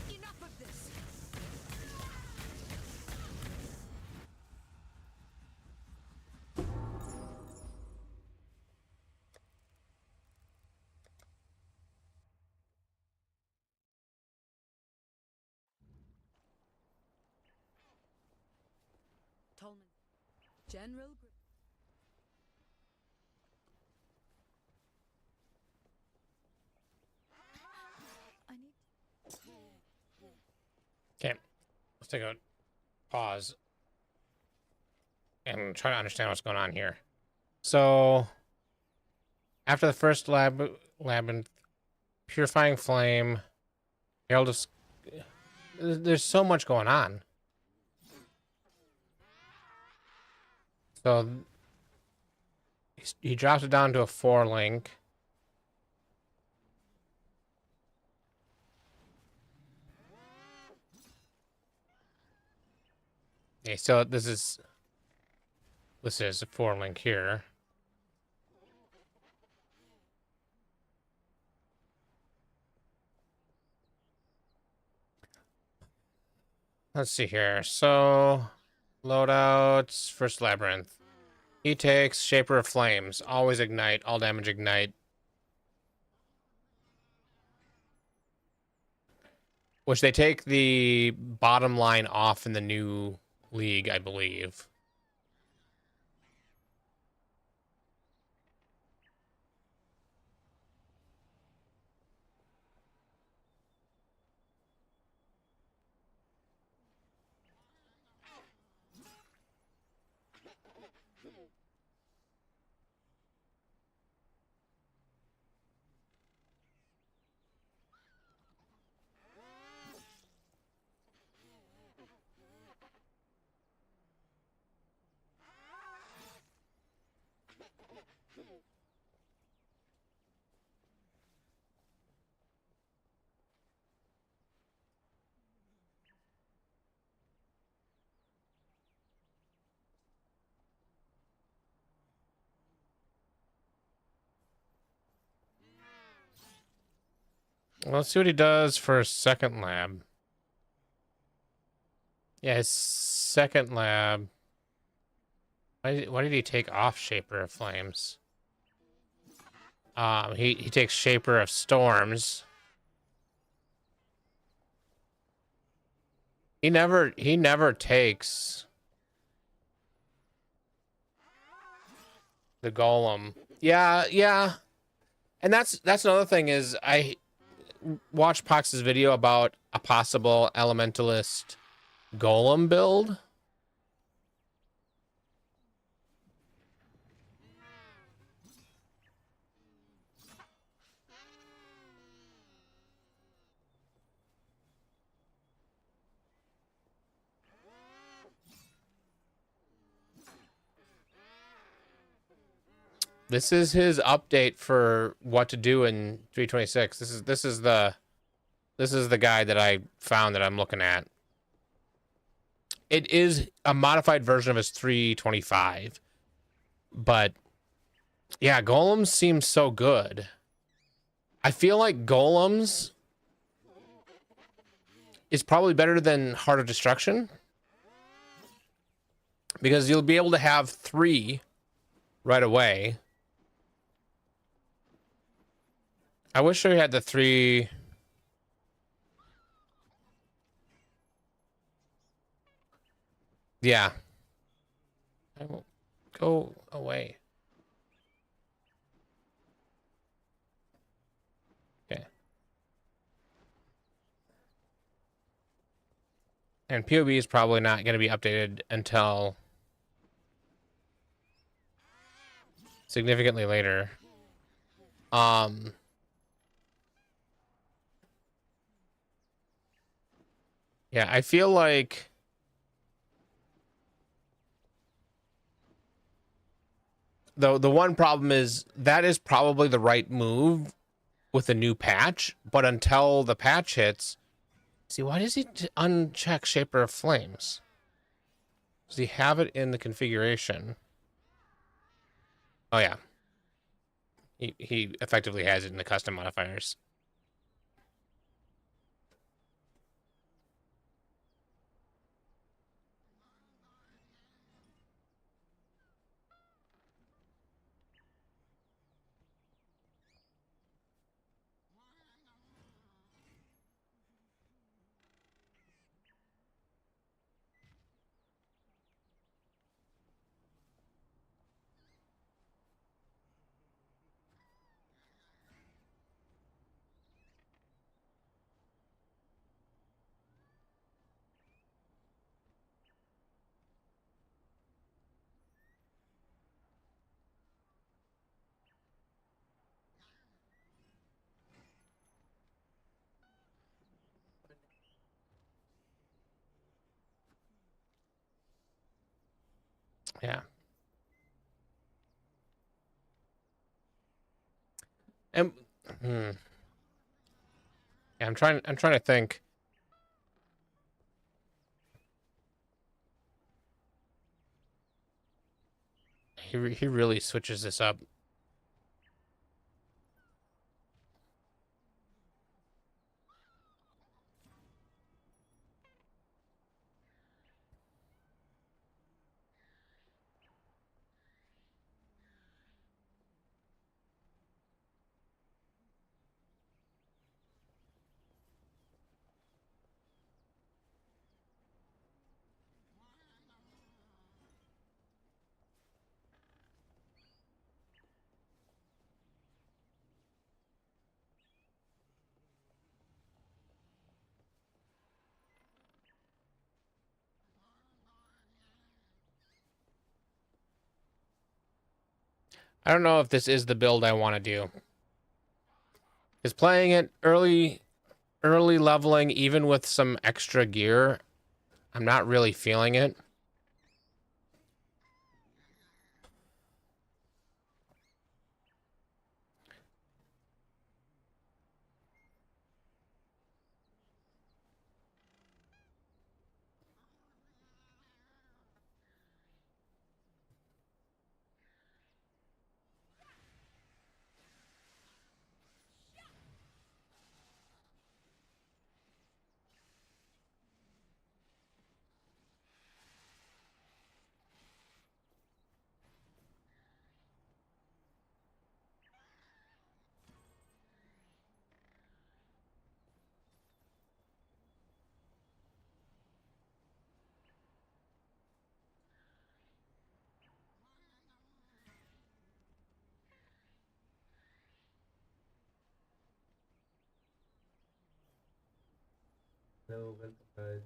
Enough of this! Tolman. General. I need. Okay, let's take a pause and try to understand what's going on here. So, after the first labyrinth, purifying flame, Herald of... There's so much going on. So, he drops it down to a 4-link. Okay, so this is a 4-link here. Let's see here. So, loadouts, first labyrinth. He takes Shaper of Flames. Always ignite. All damage ignite. Which they take the bottom line off in the new league, I believe. Let's see what he does for his second lab. Yeah, his second lab. Why did he take off Shaper of Flames? He takes Shaper of Storms. He never takes the Golem. Yeah. And that's another thing is I watched Pox's video about a possible Elementalist Golem build. This is his update for what to do in 326. This is the guide that I found that I'm looking at. It is a modified version of his 325. But yeah, Golems seem so good. I feel like Golems is probably better than Heart of Destruction. Because you'll be able to have 3 right away. I wish I had the 3. Yeah. I will go away. Okay. And POB is probably not going to be updated until significantly later. Yeah, I feel like the one problem is that is probably the right move with a new patch, but until the patch hits, see, why does he uncheck Shaper of Flames? Does he have it in the configuration? Oh yeah, he effectively has it in the custom modifiers. Yeah. And yeah, I'm trying to think. He really switches this up. I don't know if this is the build I want to do. Is playing it early leveling, even with some extra gear, I'm not really feeling it. Hello, welcome guys.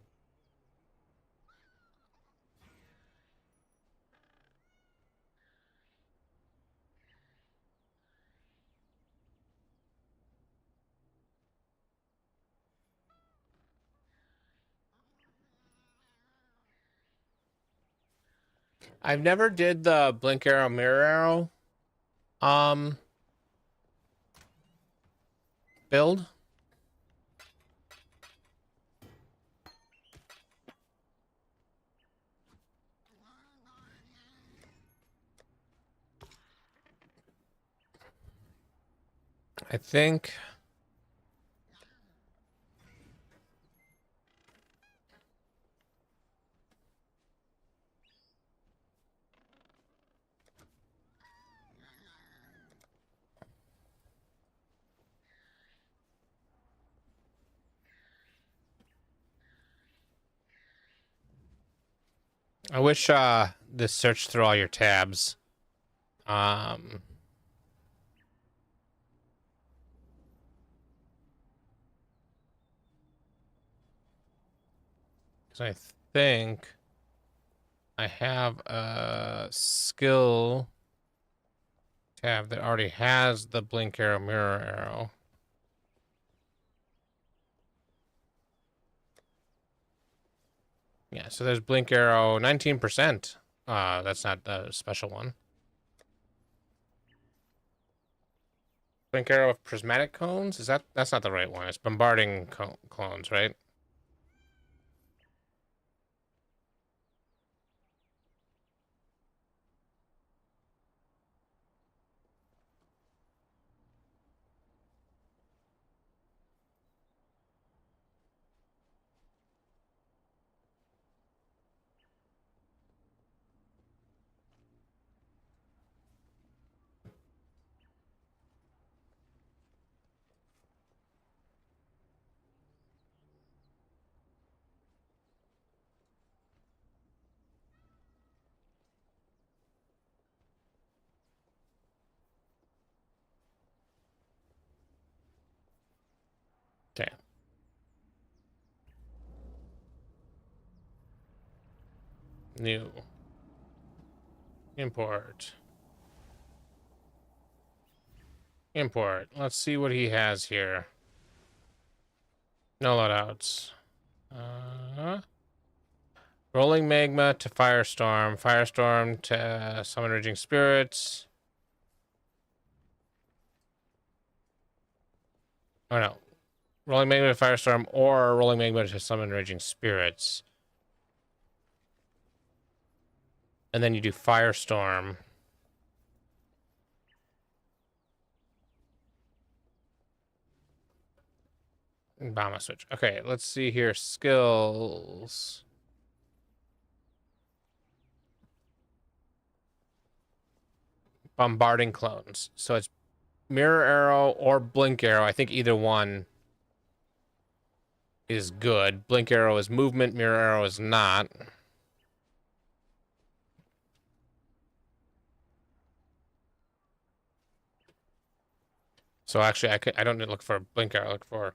I've never did the blink arrow, mirror arrow, build. I think I wish this search through all your tabs. Um, because I think I have a skill tab that already has the blink arrow, mirror arrow. Yeah, so there's blink arrow 19%. That's not the special one. Blink arrow of prismatic cones? That's not the right one. It's bombarding clones, right? Okay. New. Import. Import. Let's see what he has here. No loadouts. Rolling magma to firestorm. Firestorm to summon raging spirits. Oh no. Rolling magma to firestorm or rolling magma to summon raging spirits. And then you do firestorm. Bomba switch. Okay, let's see here. Skills. Bombarding clones. So it's mirror arrow or blink arrow. I think either one is good. Blink arrow is movement, mirror arrow is not. So actually, I don't need to look for blink arrow. I look for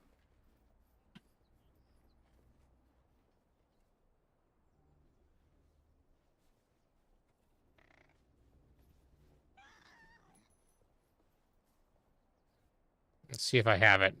Let's see if I have it.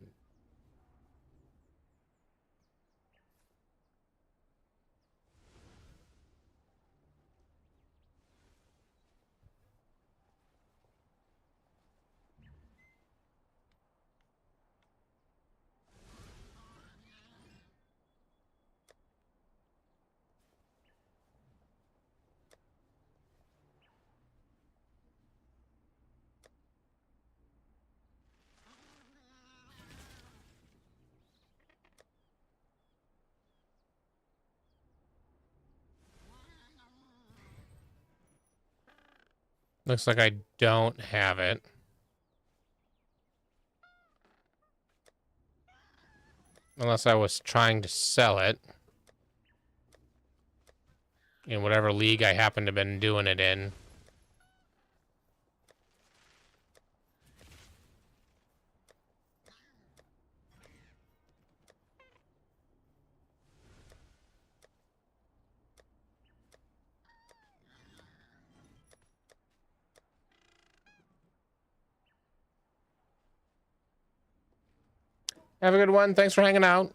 Looks like I don't have it. Unless I was trying to sell it. In whatever league I happen to have been doing it in. Have a good one. Thanks for hanging out.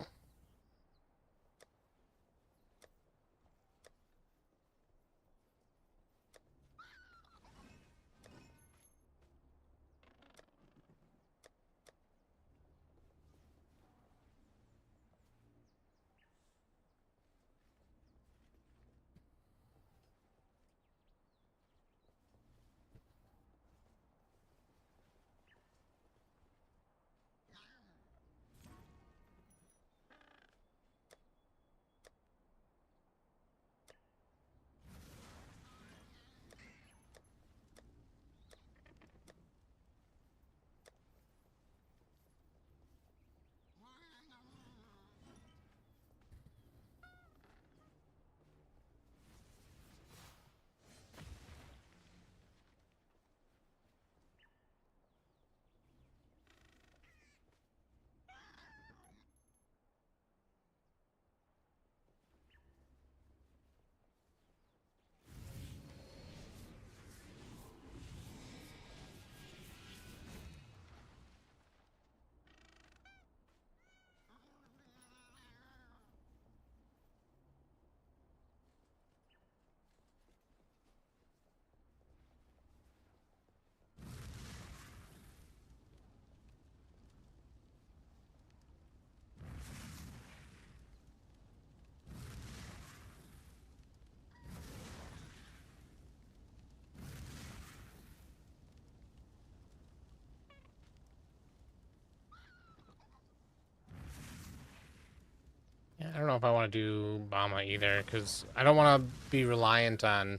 Yeah, I don't know if I want to do Bama either, because I don't want to be reliant on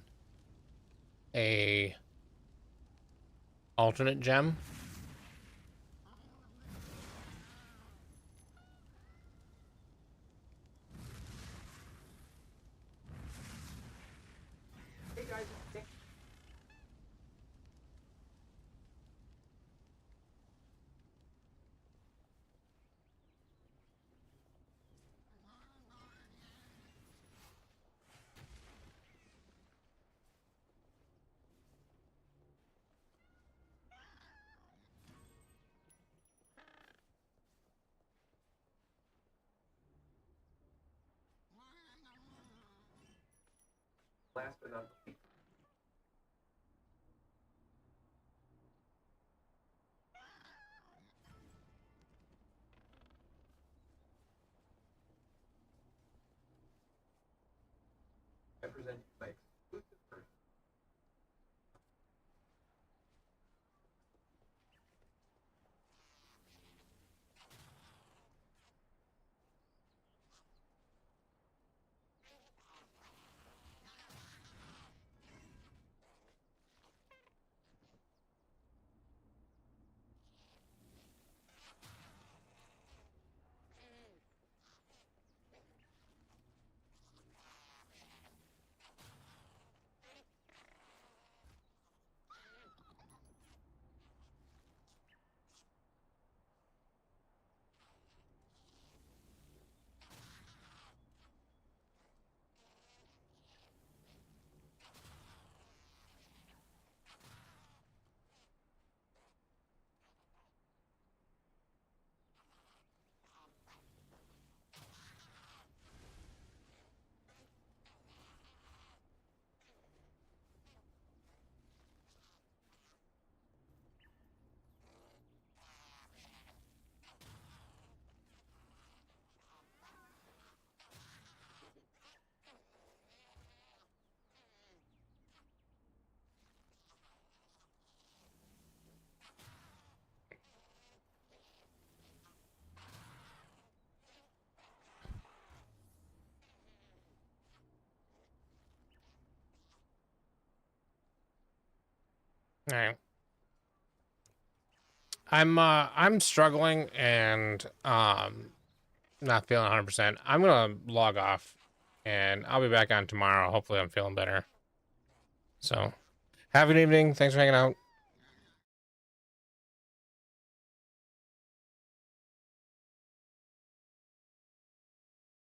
a alternate gem. Last but not least. I present you my exclusive version. All right. I'm struggling and not feeling 100%. I'm gonna log off, and I'll be back on tomorrow. Hopefully, I'm feeling better. So, have an evening. Thanks for hanging out.